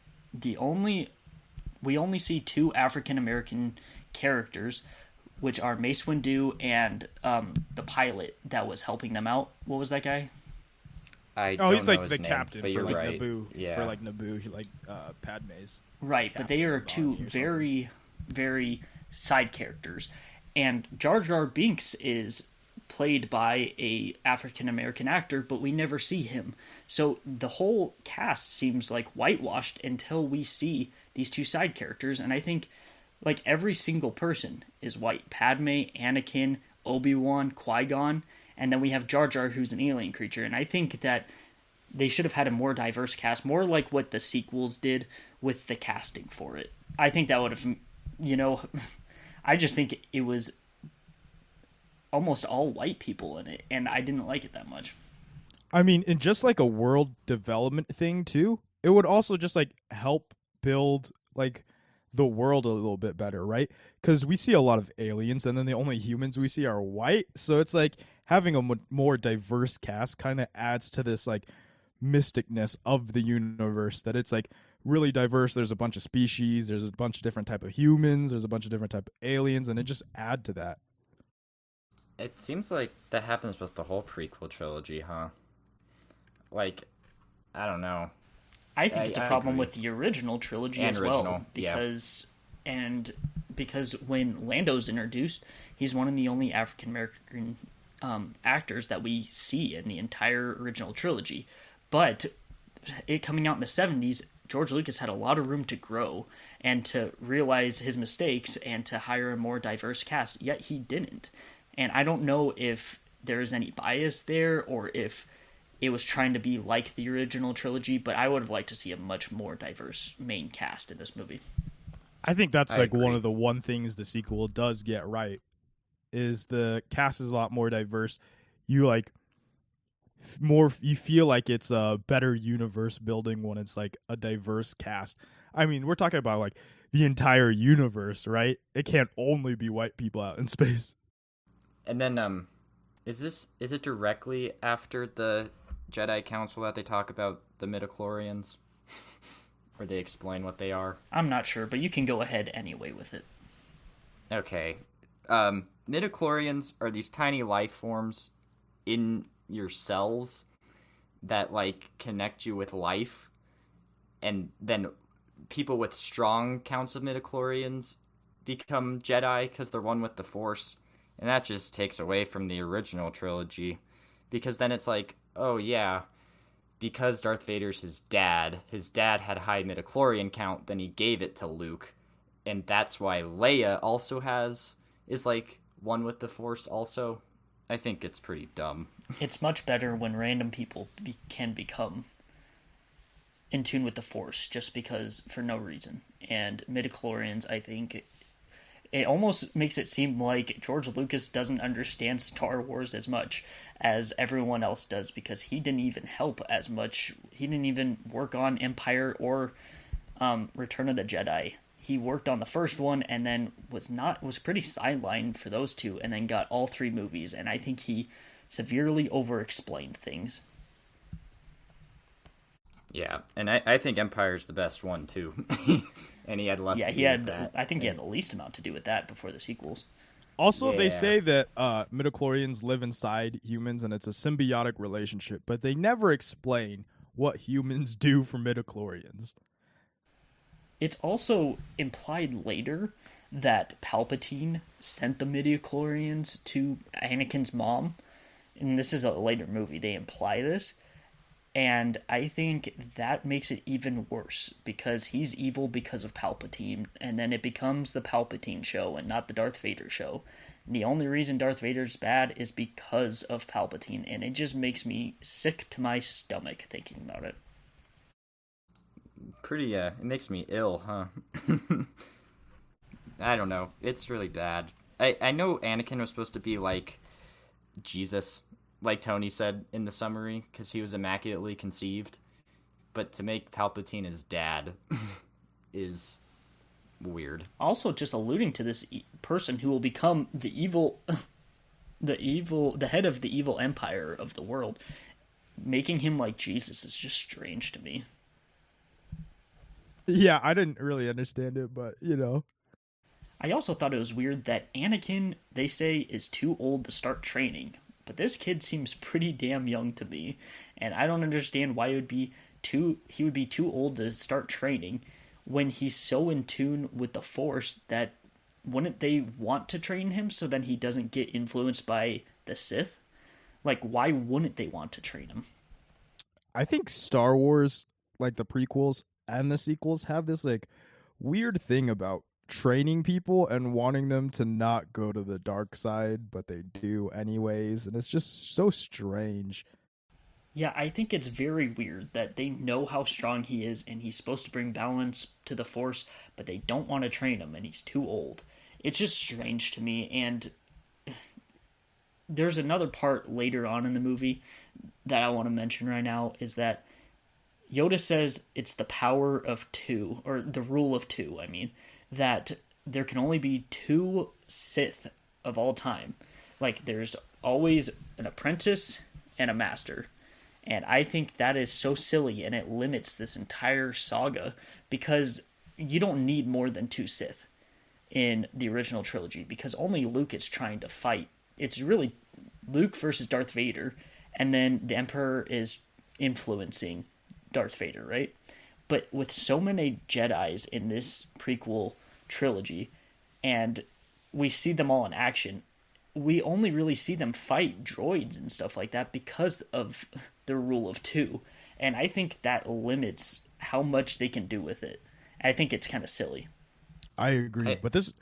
we only see 2 African American characters, which are Mace Windu and the pilot that was helping them out. What was that guy? I don't He's know like his the name, captain but for you're like right. Naboo. Yeah. For like Naboo, Padme's. Right, but they are Captain 2 Bonnie or very, very side characters. And Jar Jar Binks is played by a African American actor, but we never see him. So the whole cast seems like whitewashed until we see these 2 side characters, and I think every single person is white. Padme, Anakin, Obi-Wan, Qui-Gon, and then we have Jar Jar, who's an alien creature. And I think that they should have had a more diverse cast, more like what the sequels did with the casting for it. I think that would have, I just think it was almost all white people in it, and I didn't like it that much. I mean, in just like a world development thing too, it would also just like help build like the world a little bit better, right? Because we see a lot of aliens, and then the only humans we see are white. So it's like having a more diverse cast kind of adds to this like mysticness of the universe, that it's like really diverse. There's a bunch of species, there's a bunch of different type of humans, there's a bunch of different type of aliens, and it just add to that. It seems like that happens with the whole prequel trilogy, huh? Like, I don't know. I think it's a problem agree. with the original trilogy And as well, original, because when Lando's introduced, he's one of the only African American actors that we see in the entire original trilogy. But it coming out in the 70s, George Lucas had a lot of room to grow and to realize his mistakes and to hire a more diverse cast, yet he didn't. And I don't know if there is any bias there or if it was trying to be like the original trilogy, but I would have liked to see a much more diverse main cast in this movie. I think that's I like agree. one of the one things the sequel does get right, is the cast is a lot more diverse. You like you feel like it's a better universe building when it's like a diverse cast. I mean, we're talking about like the entire universe, right? It can't only be white people out in space. And then, is it directly after the Jedi Council that they talk about the Midichlorians? Where they explain what they are? I'm not sure, but you can go ahead anyway with it. Okay. Midichlorians are these tiny life forms in your cells that, like, connect you with life. And then people with strong counts of midichlorians become Jedi because they're one with the Force. And that just takes away from the original trilogy. Because then it's like, oh yeah, because Darth Vader's his dad had high midichlorian count, then he gave it to Luke. And that's why Leia also is like one with the Force also. I think it's pretty dumb. It's much better when random people can become in tune with the Force just because, for no reason. And midichlorians, I think, it almost makes it seem like George Lucas doesn't understand Star Wars as much as everyone else does, because he didn't even help as much. He didn't even work on Empire or Return of the Jedi. He worked on the first one and then was pretty sidelined for those two, and then got all three movies. And I think he severely over-explained things. Yeah, and I think Empire's the best one too. And he had less. Yeah, to he do had. with that. I think he had the least amount to do with that before the sequels. Also, they Yeah. say that midichlorians live inside humans and it's a symbiotic relationship, but they never explain what humans do for midichlorians. It's also implied later that Palpatine sent the midichlorians to Anakin's mom, and this is a later movie. They imply this, and I think that makes it even worse because he's evil because of Palpatine, and then it becomes the Palpatine show and not the Darth Vader show. And the only reason Darth Vader's bad is because of Palpatine, and it just makes me sick to my stomach thinking about it. Pretty, it makes me ill, huh? I don't know. It's really bad. I know Anakin was supposed to be like Jesus, like Tony said in the summary, because he was immaculately conceived. But to make Palpatine his dad is weird. Also, just alluding to this person who will become the head of the evil empire of the world, making him like Jesus is just strange to me. Yeah, I didn't really understand it, but you know. I also thought it was weird that Anakin, they say, is too old to start training, but this kid seems pretty damn young to me, and I don't understand why he would be too old to start training when he's so in tune with the Force that wouldn't they want to train him so then he doesn't get influenced by the Sith? Like, why wouldn't they want to train him? I think Star Wars, like the prequels and the sequels, have this like weird thing about training people and wanting them to not go to the dark side, but they do anyways, and it's just so strange. Yeah, I think it's very weird that they know how strong he is and he's supposed to bring balance to the Force, but they don't want to train him and he's too old. It's just strange to me. And there's another part later on in the movie that I want to mention right now is that Yoda says it's the power of two, or the rule of two, I mean, that there can only be two Sith of all time. Like, there's always an apprentice and a master. And I think that is so silly, and it limits this entire saga, because you don't need more than two Sith in the original trilogy, because only Luke is trying to fight. It's really Luke versus Darth Vader, and then the Emperor is influencing Darth Vader, right? But with so many Jedis in this prequel trilogy, and we see them all in action, we only really see them fight droids and stuff like that because of the rule of two. And I think that limits how much they can do with it. I think it's kind of silly. I agree, but this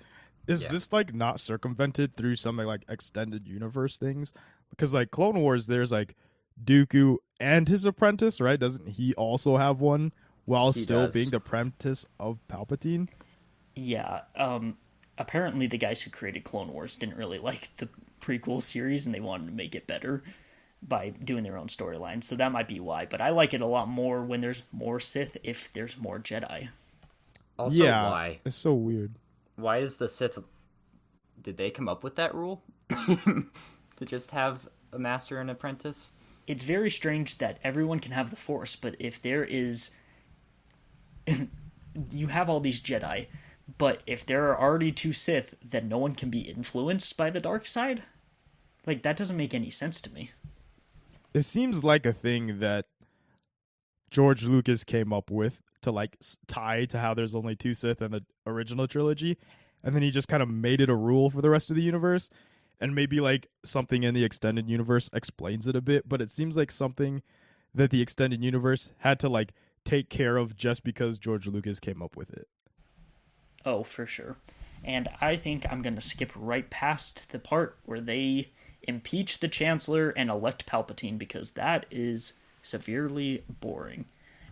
like not circumvented through some like extended universe things? Because like Clone Wars, there's like Dooku and his apprentice, right? Doesn't he also have one while He still does. being the apprentice of Palpatine? Yeah, apparently the guys who created Clone Wars didn't really like the prequel series and they wanted to make it better by doing their own storyline. So that might be why. But I like it a lot more when there's more Sith if there's more Jedi. Also, Yeah, why? it's so weird. Why is the Sith? Did they come up with that rule to just have a master and apprentice? It's very strange that everyone can have the Force, but if there is... you have all these Jedi, but if there are already two Sith, then no one can be influenced by the dark side? Like, that doesn't make any sense to me. It seems like a thing that George Lucas came up with to like tie to how there's only two Sith in the original trilogy, and then he just kind of made it a rule for the rest of the universe, and maybe like something in the extended universe explains it a bit, but it seems like something that the extended universe had to like take care of just because George Lucas came up with it. Oh, for sure. And I think I'm going to skip right past the part where they impeach the Chancellor and elect Palpatine, because that is severely boring.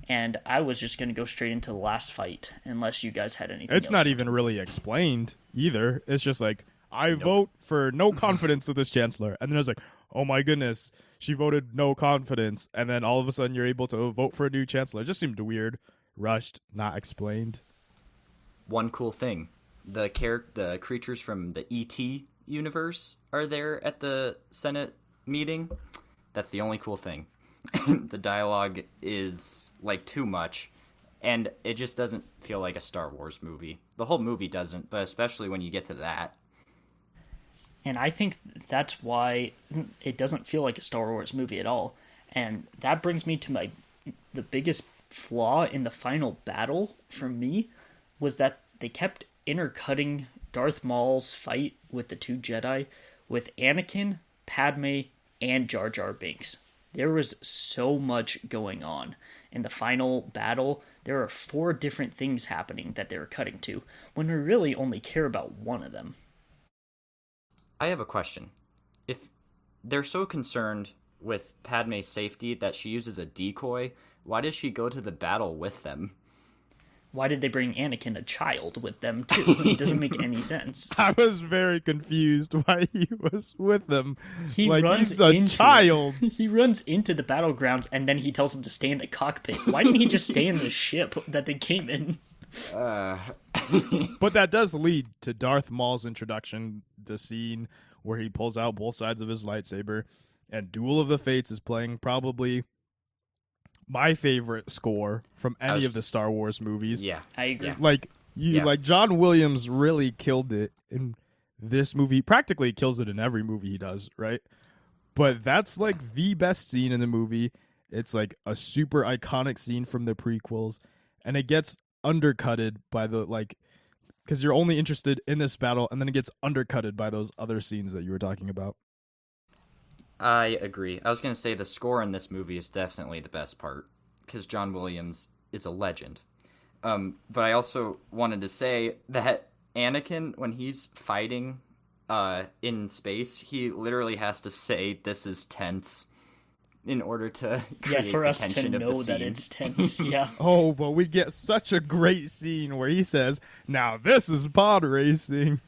And I was just going to go straight into the last fight, unless you guys had anything It's else. not even really explained either. It's just like, I vote for no confidence with this Chancellor. And then it's like, oh my goodness, she voted no confidence. And then all of a sudden you're able to vote for a new Chancellor. It just seemed weird, rushed, not explained. One cool thing: the creatures from the ET universe are there at the Senate meeting. That's the only cool thing. The dialogue is like too much, and it just doesn't feel like a Star Wars movie. The whole movie doesn't, but especially when you get to that. And I think that's why it doesn't feel like a Star Wars movie at all. And that brings me to the biggest flaw in the final battle for me was that they kept intercutting Darth Maul's fight with the two Jedi with Anakin, Padme, and Jar Jar Binks. There was so much going on. In the final battle, there are 4 different things happening that they were cutting to, when we really only care about one of them. I have a question. If they're so concerned with Padme's safety that she uses a decoy, why does she go to the battle with them? Why did they bring Anakin, a child, with them too? It doesn't make any sense. I was very confused why he was with them. He like, runs he's a into child. He runs into the battlegrounds and then he tells them to stay in the cockpit. Why didn't he just stay in the ship that they came in? But that does lead to Darth Maul's introduction, the scene where he pulls out both sides of his lightsaber, and Duel of the Fates is playing probably my favorite score from any of the Star Wars movies. Yeah. I agree. Yeah. Like John Williams really killed it in this movie. Practically kills it in every movie he does, right? But that's like the best scene in the movie. It's like a super iconic scene from the prequels, and it gets undercutted by the because you're only interested in this battle, and then it gets undercutted by those other scenes that you were talking about. I agree. I was going to say the score in this movie is definitely the best part, because John Williams is a legend. But I also wanted to say that Anakin, when he's fighting in space, he literally has to say, "This is tense," in order to Yeah, create for the us to tension of the know that scene. it's tense. Yeah. Oh, but we get such a great scene where he says, "Now this is pod racing."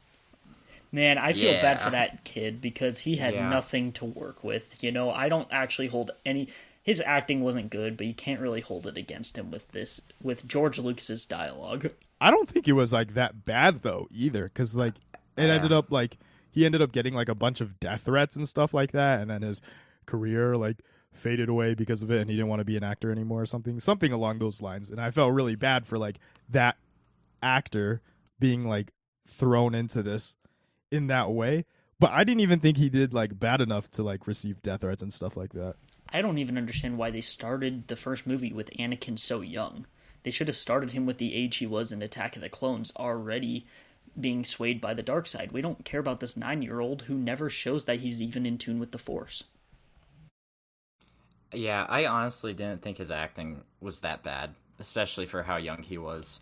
Man, I feel bad for Yeah. that kid because he had Yeah. nothing to work with. You know, I don't actually hold any. His acting wasn't good, but you can't really hold it against him with George Lucas's dialogue. I don't think it was like that bad though either, because like it ended up like he ended up getting like a bunch of death threats and stuff like that, and then his career like faded away because of it, and he didn't want to be an actor anymore or something along those lines. And I felt really bad for like that actor being like thrown into this in that way. But I didn't even think he did like bad enough to like receive death threats and stuff like that. I don't even understand why they started the first movie with Anakin so young. They should have started him with the age he was in Attack of the Clones, already being swayed by the dark side. We don't care about this 9-year-old who never shows that he's even in tune with the Force. Yeah, I honestly didn't think his acting was that bad, especially for how young he was.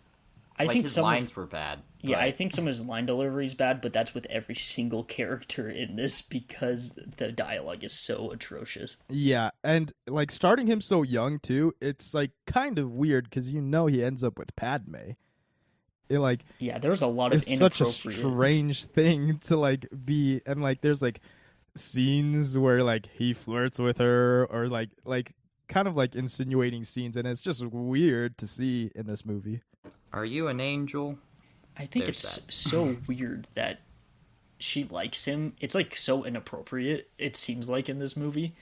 I think his some lines were bad. Yeah, but- I think some of his line delivery is bad, but that's with every single character in this because the dialogue is so atrocious. Yeah, and like starting him so young too, it's like kind of weird because you know he ends up with Padme. It like Yeah, there's a lot of it's such a inappropriate. strange thing to like be, and like there's like scenes where like he flirts with her or like kind of like insinuating scenes, and it's just weird to see in this movie. Are you an angel? I think There's it's that. so weird that she likes him. It's like so inappropriate, it seems like, in this movie.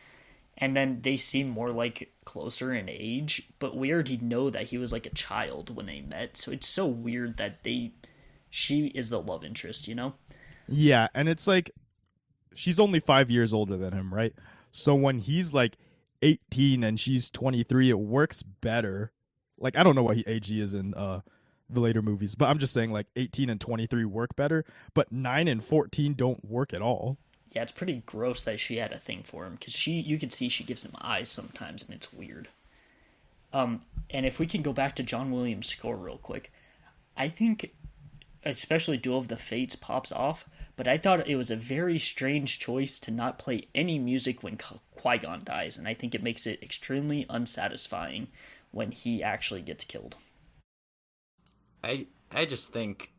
And then they seem more like closer in age, but we already know that he was like a child when they met. So it's so weird that she is the love interest, you know? Yeah, and it's like she's only 5 years older than him, right? So when he's like 18 and she's 23, it works better. Like I don't know what age he is in the later movies, but I'm just saying like 18 and 23 work better, but 9 and 14 don't work at all. Yeah, it's pretty gross that she had a thing for him because you can see she gives him eyes sometimes, and it's weird. And if we can go back to John Williams' score real quick, I think especially Duel of the Fates pops off, but I thought it was a very strange choice to not play any music when Qui-Gon dies, and I think it makes it extremely unsatisfying when he actually gets killed. I just think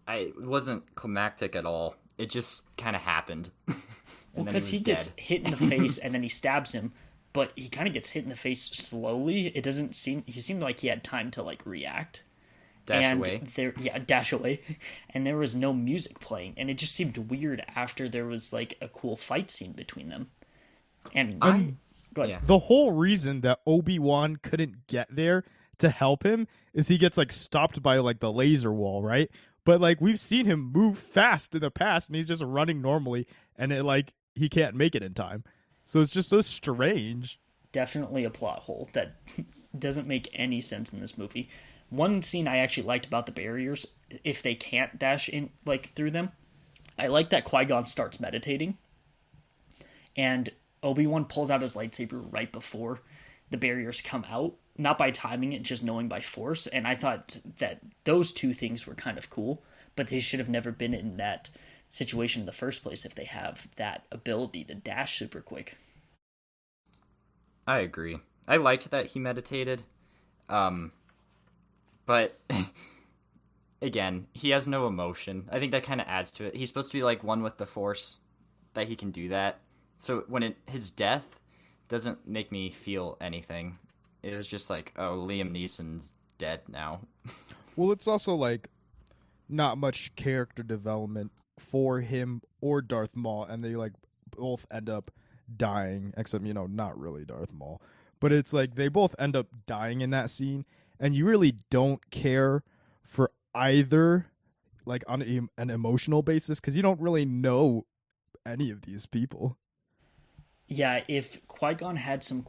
it wasn't climactic at all. It just kind of happened. Well, because he gets hit in the face and then he stabs him, but he kind of gets hit in the face slowly. It doesn't seem he seemed like he had time to like react. Dash away. Dash away, and there was no music playing, and it just seemed weird after there was like a cool fight scene between them. And go ahead. Yeah. The whole reason that Obi-Wan couldn't get there to help him is he gets like stopped by like the laser wall, right? But like we've seen him move fast in the past and he's just running normally and it like he can't make it in time. So it's just so strange. Definitely a plot hole that doesn't make any sense in this movie. One scene I actually liked about the barriers, if they can't dash in like through them, I like that Qui-Gon starts meditating and Obi-Wan pulls out his lightsaber right before the barriers come out, not by timing it, just knowing by force. And I thought that those two things were kind of cool, but they should have never been in that situation in the first place if they have that ability to dash super quick. I agree. I liked that he meditated. But again, he has no emotion. I think that kind of adds to it. He's supposed to be like one with the Force, that he can do that. So when his death doesn't make me feel anything. It was just like, oh, Liam Neeson's dead now. Well, it's also like not much character development for him or Darth Maul, and they like both end up dying, except, you know, not really Darth Maul. But it's like they both end up dying in that scene, and you really don't care for either, like on an emotional basis, because you don't really know any of these people. Yeah, if Qui-Gon had some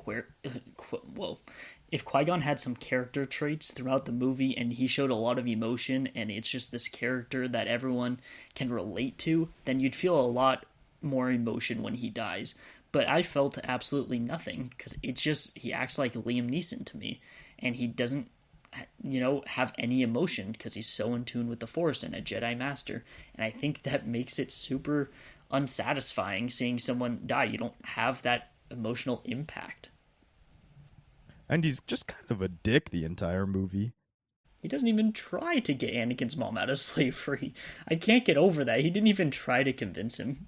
if Qui-Gon had some character traits throughout the movie and he showed a lot of emotion and it's just this character that everyone can relate to, then you'd feel a lot more emotion when he dies. But I felt absolutely nothing because it's just he acts like Liam Neeson to me, and he doesn't, have any emotion because he's so in tune with the Force and a Jedi Master, and I think that makes it super unsatisfying seeing someone die. You don't have that emotional impact. And he's just kind of a dick the entire movie. He doesn't even try to get Anakin's mom out of slavery. I can't get over that. He didn't even try to convince him.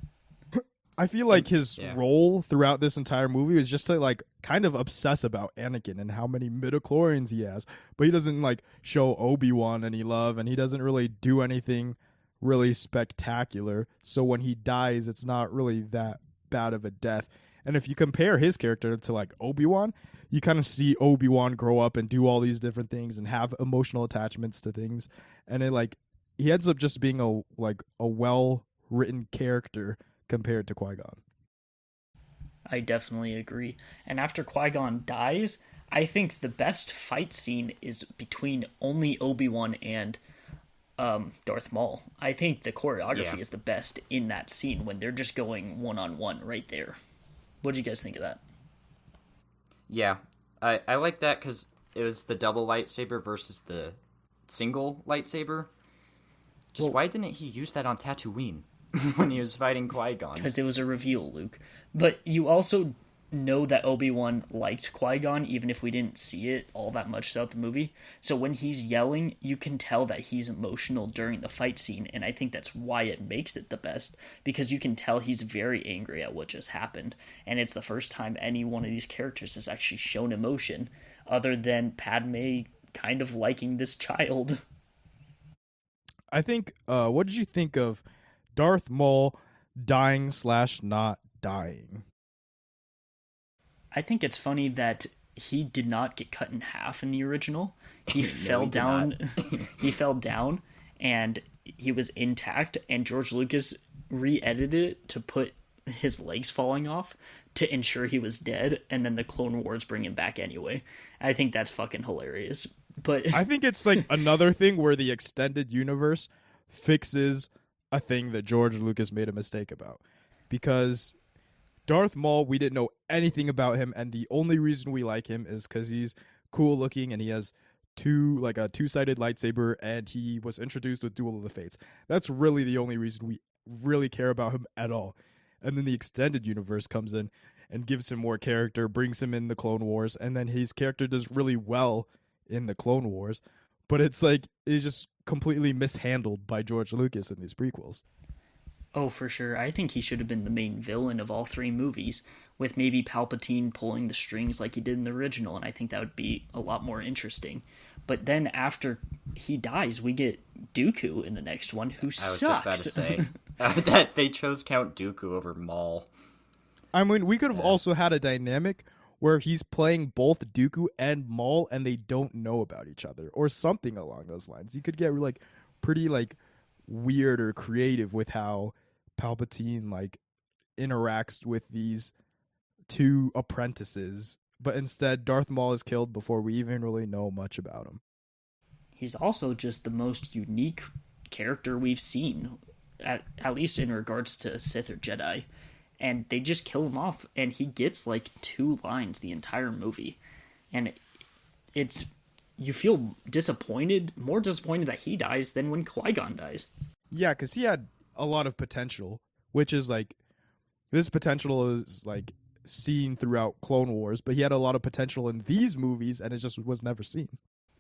I feel like his role throughout this entire movie is just to like kind of obsess about Anakin and how many midichlorians he has, but he doesn't like show Obi-Wan any love, and he doesn't really do anything really spectacular. So when he dies, it's not really that bad of a death. And if you compare his character to like Obi-Wan, you kind of see Obi-Wan grow up and do all these different things and have emotional attachments to things, and it like he ends up just being a well written character compared to Qui-Gon. I definitely agree. And after Qui-Gon dies, I think the best fight scene is between only Obi-Wan and Darth Maul. I think the choreography is the best in that scene when they're just going one-on-one right there. What do you guys think of that? Yeah, I like that because it was the double lightsaber versus the single lightsaber. Why didn't he use that on Tatooine when he was fighting Qui-Gon? Because it was a reveal, Luke. But you also know that Obi-Wan liked Qui-Gon, even if we didn't see it all that much throughout the movie. So when he's yelling, you can tell that he's emotional during the fight scene, and I think that's why it makes it the best, because you can tell he's very angry at what just happened, and it's the first time any one of these characters has actually shown emotion, other than Padme kind of liking this child. I think, what did you think of Darth Maul dying / not dying? I think it's funny that he did not get cut in half in the original. He fell down. He fell down, and he was intact. And George Lucas re-edited it to put his legs falling off to ensure he was dead. And then the Clone Wars bring him back anyway. I think that's fucking hilarious. But I think it's like another thing where the extended universe fixes a thing that George Lucas made a mistake about, because Darth Maul, we didn't know anything about him, and the only reason we like him is because he's cool looking and he has a two-sided lightsaber, and he was introduced with Duel of the Fates. That's really the only reason we really care about him at all. And then the extended universe comes in and gives him more character, brings him in the Clone Wars, and then his character does really well in the Clone Wars. But it's like, it's just completely mishandled by George Lucas in these prequels. Oh, for sure. I think he should have been the main villain of all three movies, with maybe Palpatine pulling the strings like he did in the original, and I think that would be a lot more interesting. But then after he dies, we get Dooku in the next one, who sucks. I was just about to say that they chose Count Dooku over Maul. I mean, we could have also had a dynamic where he's playing both Dooku and Maul, and they don't know about each other, or something along those lines. You could get like pretty like weird or creative with how Palpatine like interacts with these two apprentices, but instead Darth Maul is killed before we even really know much about him. He's also just the most unique character we've seen, at least in regards to Sith or Jedi, and they just kill him off, and he gets like 2 lines the entire movie, and it's, you feel more disappointed that he dies than when Qui-Gon dies. Yeah, because he had a lot of potential, which is like, this potential is like seen throughout Clone Wars, but he had a lot of potential in these movies, and it just was never seen.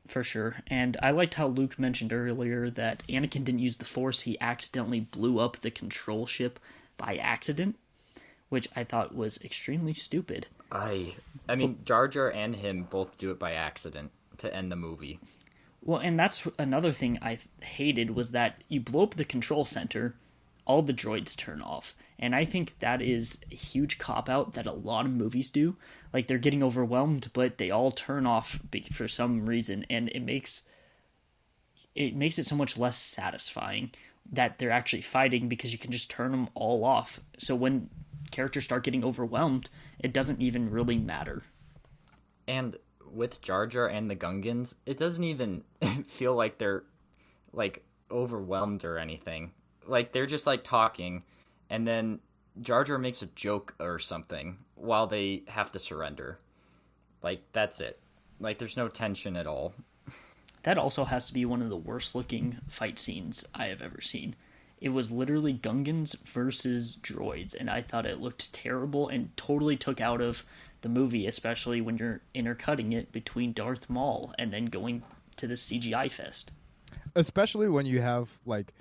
For sure. And I liked how Luke mentioned earlier that Anakin didn't use the Force. He accidentally blew up the control ship by accident, which I thought was extremely stupid. I mean, Jar Jar and him both do it by accident to end the movie. Well, and that's another thing I hated, was that you blow up the control center, all the droids turn off. And I think that is a huge cop-out that a lot of movies do. Like, they're getting overwhelmed, but they all turn off for some reason, and it makes it so much less satisfying that they're actually fighting, because you can just turn them all off. So when characters start getting overwhelmed, it doesn't even really matter. And with Jar Jar and the Gungans, it doesn't even feel like they're like overwhelmed or anything. Like, they're just like talking, and then Jar Jar makes a joke or something while they have to surrender. Like, that's it. Like, there's no tension at all. That also has to be one of the worst looking fight scenes I have ever seen. It was literally Gungans versus droids, and I thought it looked terrible and totally took out of the movie, especially when you're intercutting it between Darth Maul and then going to the CGI fest. Especially when you have like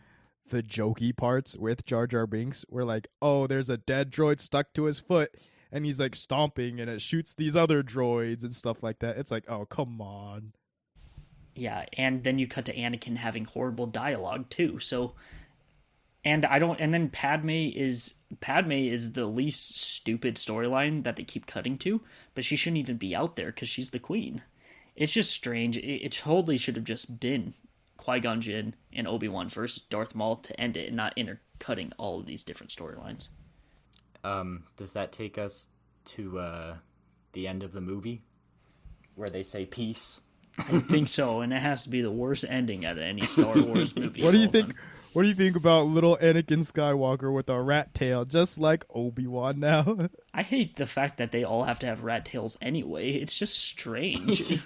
the jokey parts with Jar Jar Binks, where like, oh, there's a dead droid stuck to his foot, and he's like stomping, and it shoots these other droids and stuff like that. It's like, oh, come on. Yeah, and then you cut to Anakin having horrible dialogue too. So, and then Padme is the least stupid storyline that they keep cutting to, but she shouldn't even be out there because she's the queen. It's just strange. It totally should have just been Qui-Gon Jinn and Obi-Wan versus Darth Maul to end it, and not intercutting all of these different storylines. Does that take us to the end of the movie where they say peace? I think so, and it has to be the worst ending out of any Star Wars movie. What do you think? What do you think about little Anakin Skywalker with a rat tail, just like Obi-Wan now? I hate the fact that they all have to have rat tails anyway. It's just strange.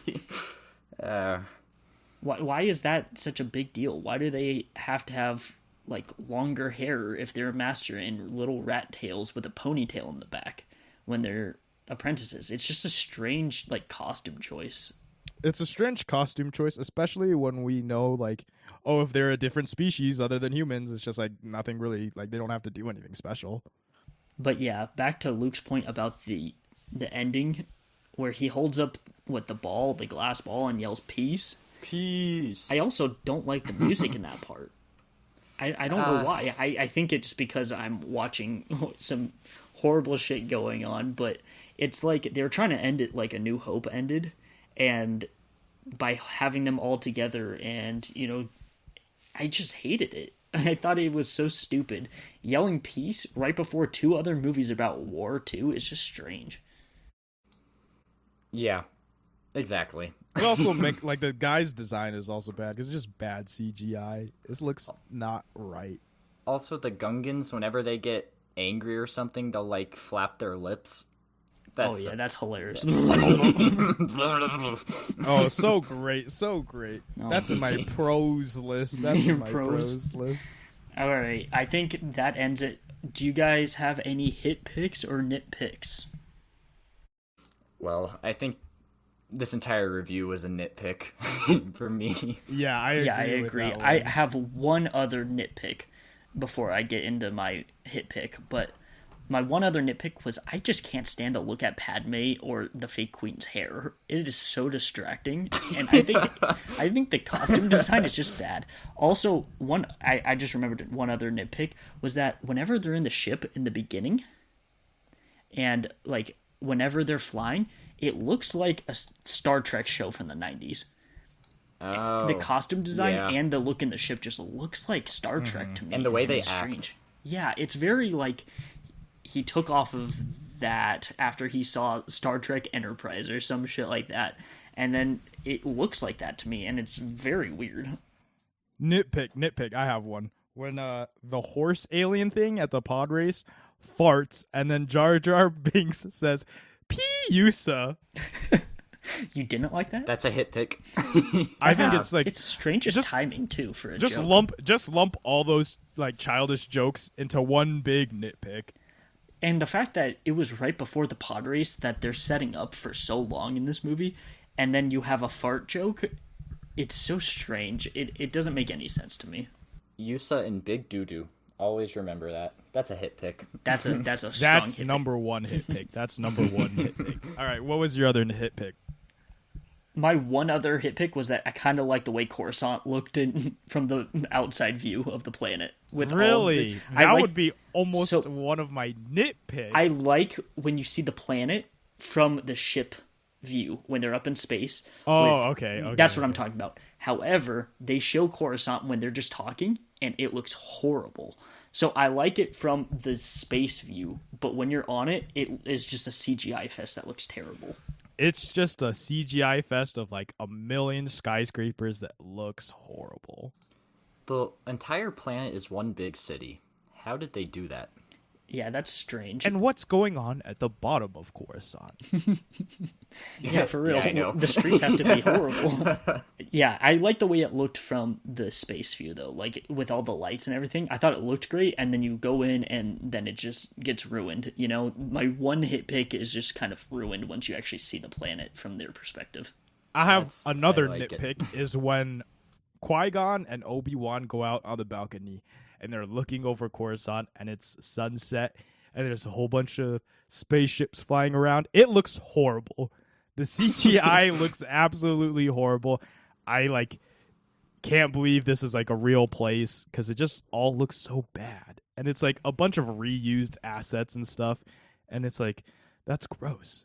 Why is that such a big deal? Why do they have to have like longer hair if they're a master and little rat tails with a ponytail in the back when they're apprentices? It's just a strange like costume choice. It's a strange costume choice, especially when we know, like, oh, if they're a different species other than humans, it's just, like, nothing really, like, they don't have to do anything special. But yeah, back to Luke's point about the ending, where he holds up, the glass ball, and yells, peace. Peace. I also don't like the music in that part. I don't know why. I think it's because I'm watching some horrible shit going on, but it's like they're trying to end it like A New Hope ended, and by having them all together, and I just hated it. I thought it was so stupid. Yelling peace right before two other movies about war too is just strange. Yeah, exactly. It also make like the guy's design is also bad because it's just bad CGI. This looks not right. Also, the Gungans, whenever they get angry or something, they'll like flap their lips. That's hilarious. Oh, so great, so great. Oh. That's in my pros list. That's in my pros list. All right, I think that ends it. Do you guys have any hit picks or nitpicks? Well, I think this entire review was a nitpick for me. Yeah, I agree. I have one other nitpick before I get into my hit pick, but my one other nitpick was I just can't stand to look at Padme or the fake queen's hair. It is so distracting, and I think the costume design is just bad. Also, I just remembered one other nitpick was that whenever they're in the ship in the beginning, and like whenever they're flying, it looks like a Star Trek show from the 90s. Oh, the costume design yeah. and the look in the ship just looks like Star Trek to me. And the way they it's act. strange. Yeah, it's very like he took off of that after he saw Star Trek Enterprise or some shit like that. And then it looks like that to me, and it's very weird. Nitpick. I have one. When the horse alien thing at the pod race farts, and then Jar Jar Binks says, "P-Usa." You didn't like that? That's a hit pick. I think it's like it's strange just timing too for a just joke. lump all those like childish jokes into one big nitpick. And the fact that it was right before the pod race that they're setting up for so long in this movie, and then you have a fart joke, it's so strange. It doesn't make any sense to me. Yusa and Big Doo-Doo. Always remember that. That's a hit pick. That's a strong That's hit number one hit pick. That's number one hit pick. All right, what was your other hit pick? My one other hit pick was that I kind of like the way Coruscant looked from the outside view of the planet. Really? That would be almost one of my nitpicks. I like when you see the planet from the ship view when they're up in space. Okay. That's what I'm talking about. However, they show Coruscant when they're just talking, and it looks horrible. So I like it from the space view, but when you're on it, it is just a CGI fest that looks terrible. It's just a CGI fest of like a million skyscrapers that looks horrible. The entire planet is one big city. How did they do that? Yeah, that's strange. And what's going on at the bottom of Coruscant? Yeah, for real. Yeah, I know. The streets have to be horrible. Yeah, I like the way it looked from the space view, though. Like, with all the lights and everything. I thought it looked great, and then you go in, and then it just gets ruined. You know, my one hit pick is just kind of ruined once you actually see the planet from their perspective. I have another I like it. nitpick is when Qui-Gon and Obi-Wan go out on the balcony and they're looking over Coruscant and it's sunset and there's a whole bunch of spaceships flying around. It looks horrible. The CGI looks absolutely horrible. I can't believe this is like a real place because it just all looks so bad. And it's like a bunch of reused assets and stuff. And it's like, that's gross.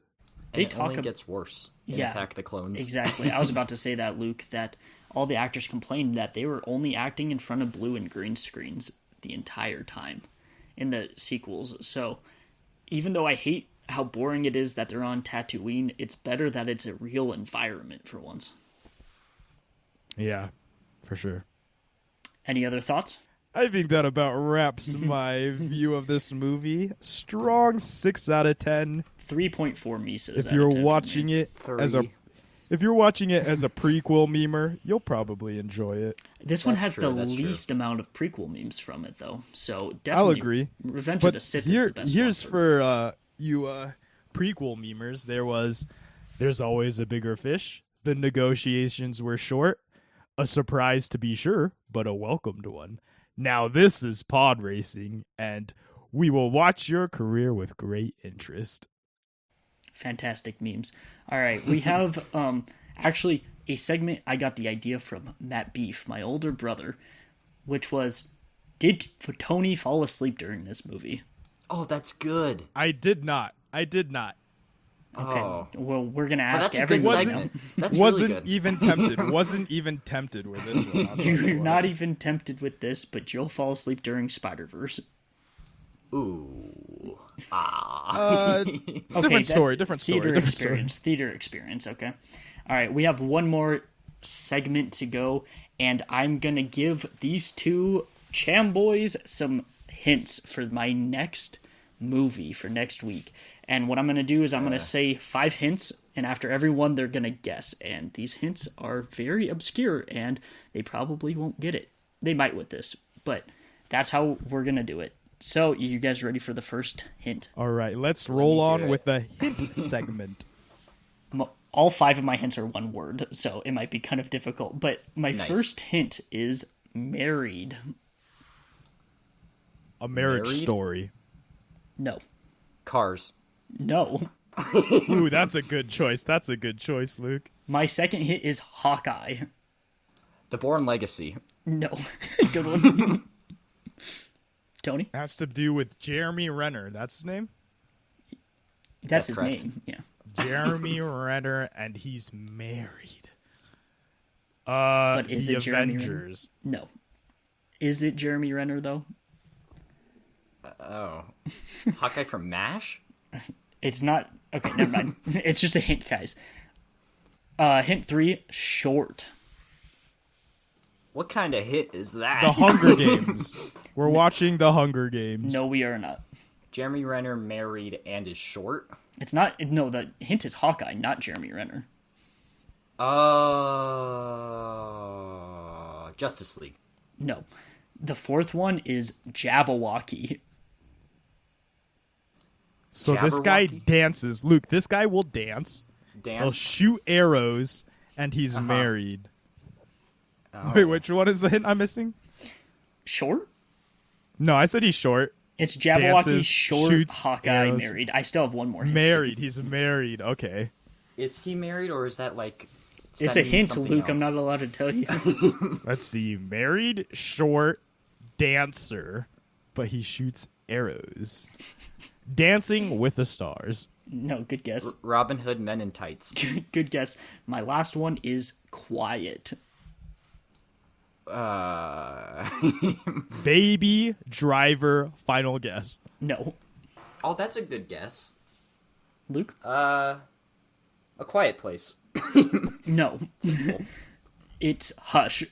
And it only gets worse in Yeah, Attack the Clones. Exactly. I was about to say that, Luke, that all the actors complained that they were only acting in front of blue and green screens the entire time in the sequels. So even though I hate how boring it is that they're on Tatooine, it's better that it's a real environment for once. Yeah, for sure. Any other thoughts? I think that about wraps my view of this movie. Strong 6 out of 10. 3.4 Mises. If you're watching it as a 3. if you're watching it as a prequel memer, you'll probably enjoy it. This one That's has the true, that's least amount of prequel memes from it, though. So definitely, I'll agree. Revenge But of the Sith is the best here's one. for you prequel memers. There's always a bigger fish. The negotiations were short. A surprise to be sure, but a welcomed one. Now this is pod racing, and we will watch your career with great interest. Fantastic memes. All right, we have actually a segment I got the idea from Matt Beef, my older brother, which was, did Tony fall asleep during this movie? Oh, that's good. I did not. Okay, Oh. well, we're going to Well, ask that's a good everyone now. segment. That's Wasn't really good. even tempted. Wasn't even tempted with this one. I'll tell you You're what. not even tempted with this, but you'll fall asleep during Spider-Verse. Ooh. Okay, Different story. Different story. Theater Different experience. Theater experience. Okay. All right. We have one more segment to go, and I'm gonna give these two Chamboys some hints for my next movie for next week. And what I'm gonna do is I'm gonna say 5 hints, and after every one, they're gonna guess. And these hints are very obscure, and they probably won't get it. They might with this, but that's how we're gonna do it. So, you guys ready for the first hint? All right, let's roll on hear with the hint segment. All 5 of my hints are one word, so it might be kind of difficult. But my Nice. first hint is married. A marriage Married? story. No. Cars. No. Ooh, that's a good choice. That's a good choice, Luke. My second hint is Hawkeye. The Bourne Legacy. No. Good one. Tony? Has to do with Jeremy Renner. That's his name? That's his correct. name. Yeah. Jeremy Renner, and he's married. But is the it Jeremy Renner? Avengers. No. Is it Jeremy Renner, though? Oh. Hawkeye from MASH? It's not. Okay, never mind. It's just a hint, guys. Hint 3, short. What kind of hit is that? The Hunger Games. We're watching The Hunger Games. No, we are not. Jeremy Renner married and is short? It's not. No, the hint is Hawkeye, not Jeremy Renner. Justice League. No. The fourth one is Jabberwocky. So this guy Jabberwocky? dances. Luke, this guy will dance. He'll Dance. shoot arrows, and he's married. Oh. Wait, which one is the hint I'm missing? Short? No, I said he's short. It's Jabberwocky, Dances, short, shoots, Hawkeye, arrows. married. I still have one more hint. Married. He's married. Okay. Is he married or is that like... It's a setting hint, something Luke. I'm not else? allowed to tell you. Let's see. Married, short, dancer, but he shoots arrows. Dancing with the Stars. No, good guess. Robin Hood Men in Tights. Good guess. My last one is quiet. Baby Driver. Final guess. No. Oh, that's a good guess. Luke? A Quiet Place. No. It's Hush.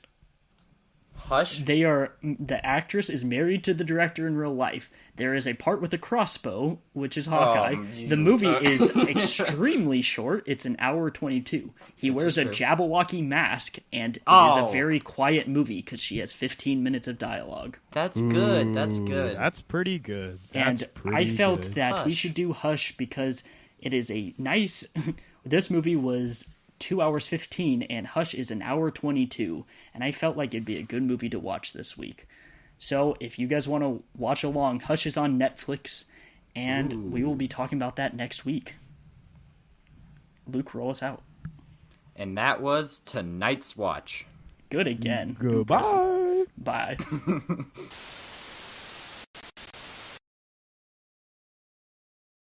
Hush? The actress is married to the director in real life. There is a part with a crossbow, which is Hawkeye. The movie is extremely short. It's an hour 22. He wears a Jabberwocky mask, and it is a very quiet movie because she has 15 minutes of dialogue. That's good. That's good. That's pretty good. I felt that we should do Hush because it is a nice... This movie was 2 hours 15, and Hush is an hour 22, and I felt like it'd be a good movie to watch this week. So if you guys want to watch along, Hush is on Netflix, and we will be talking about that next week. Luke, roll us out. And that was tonight's watch. Good again. Goodbye. Bye.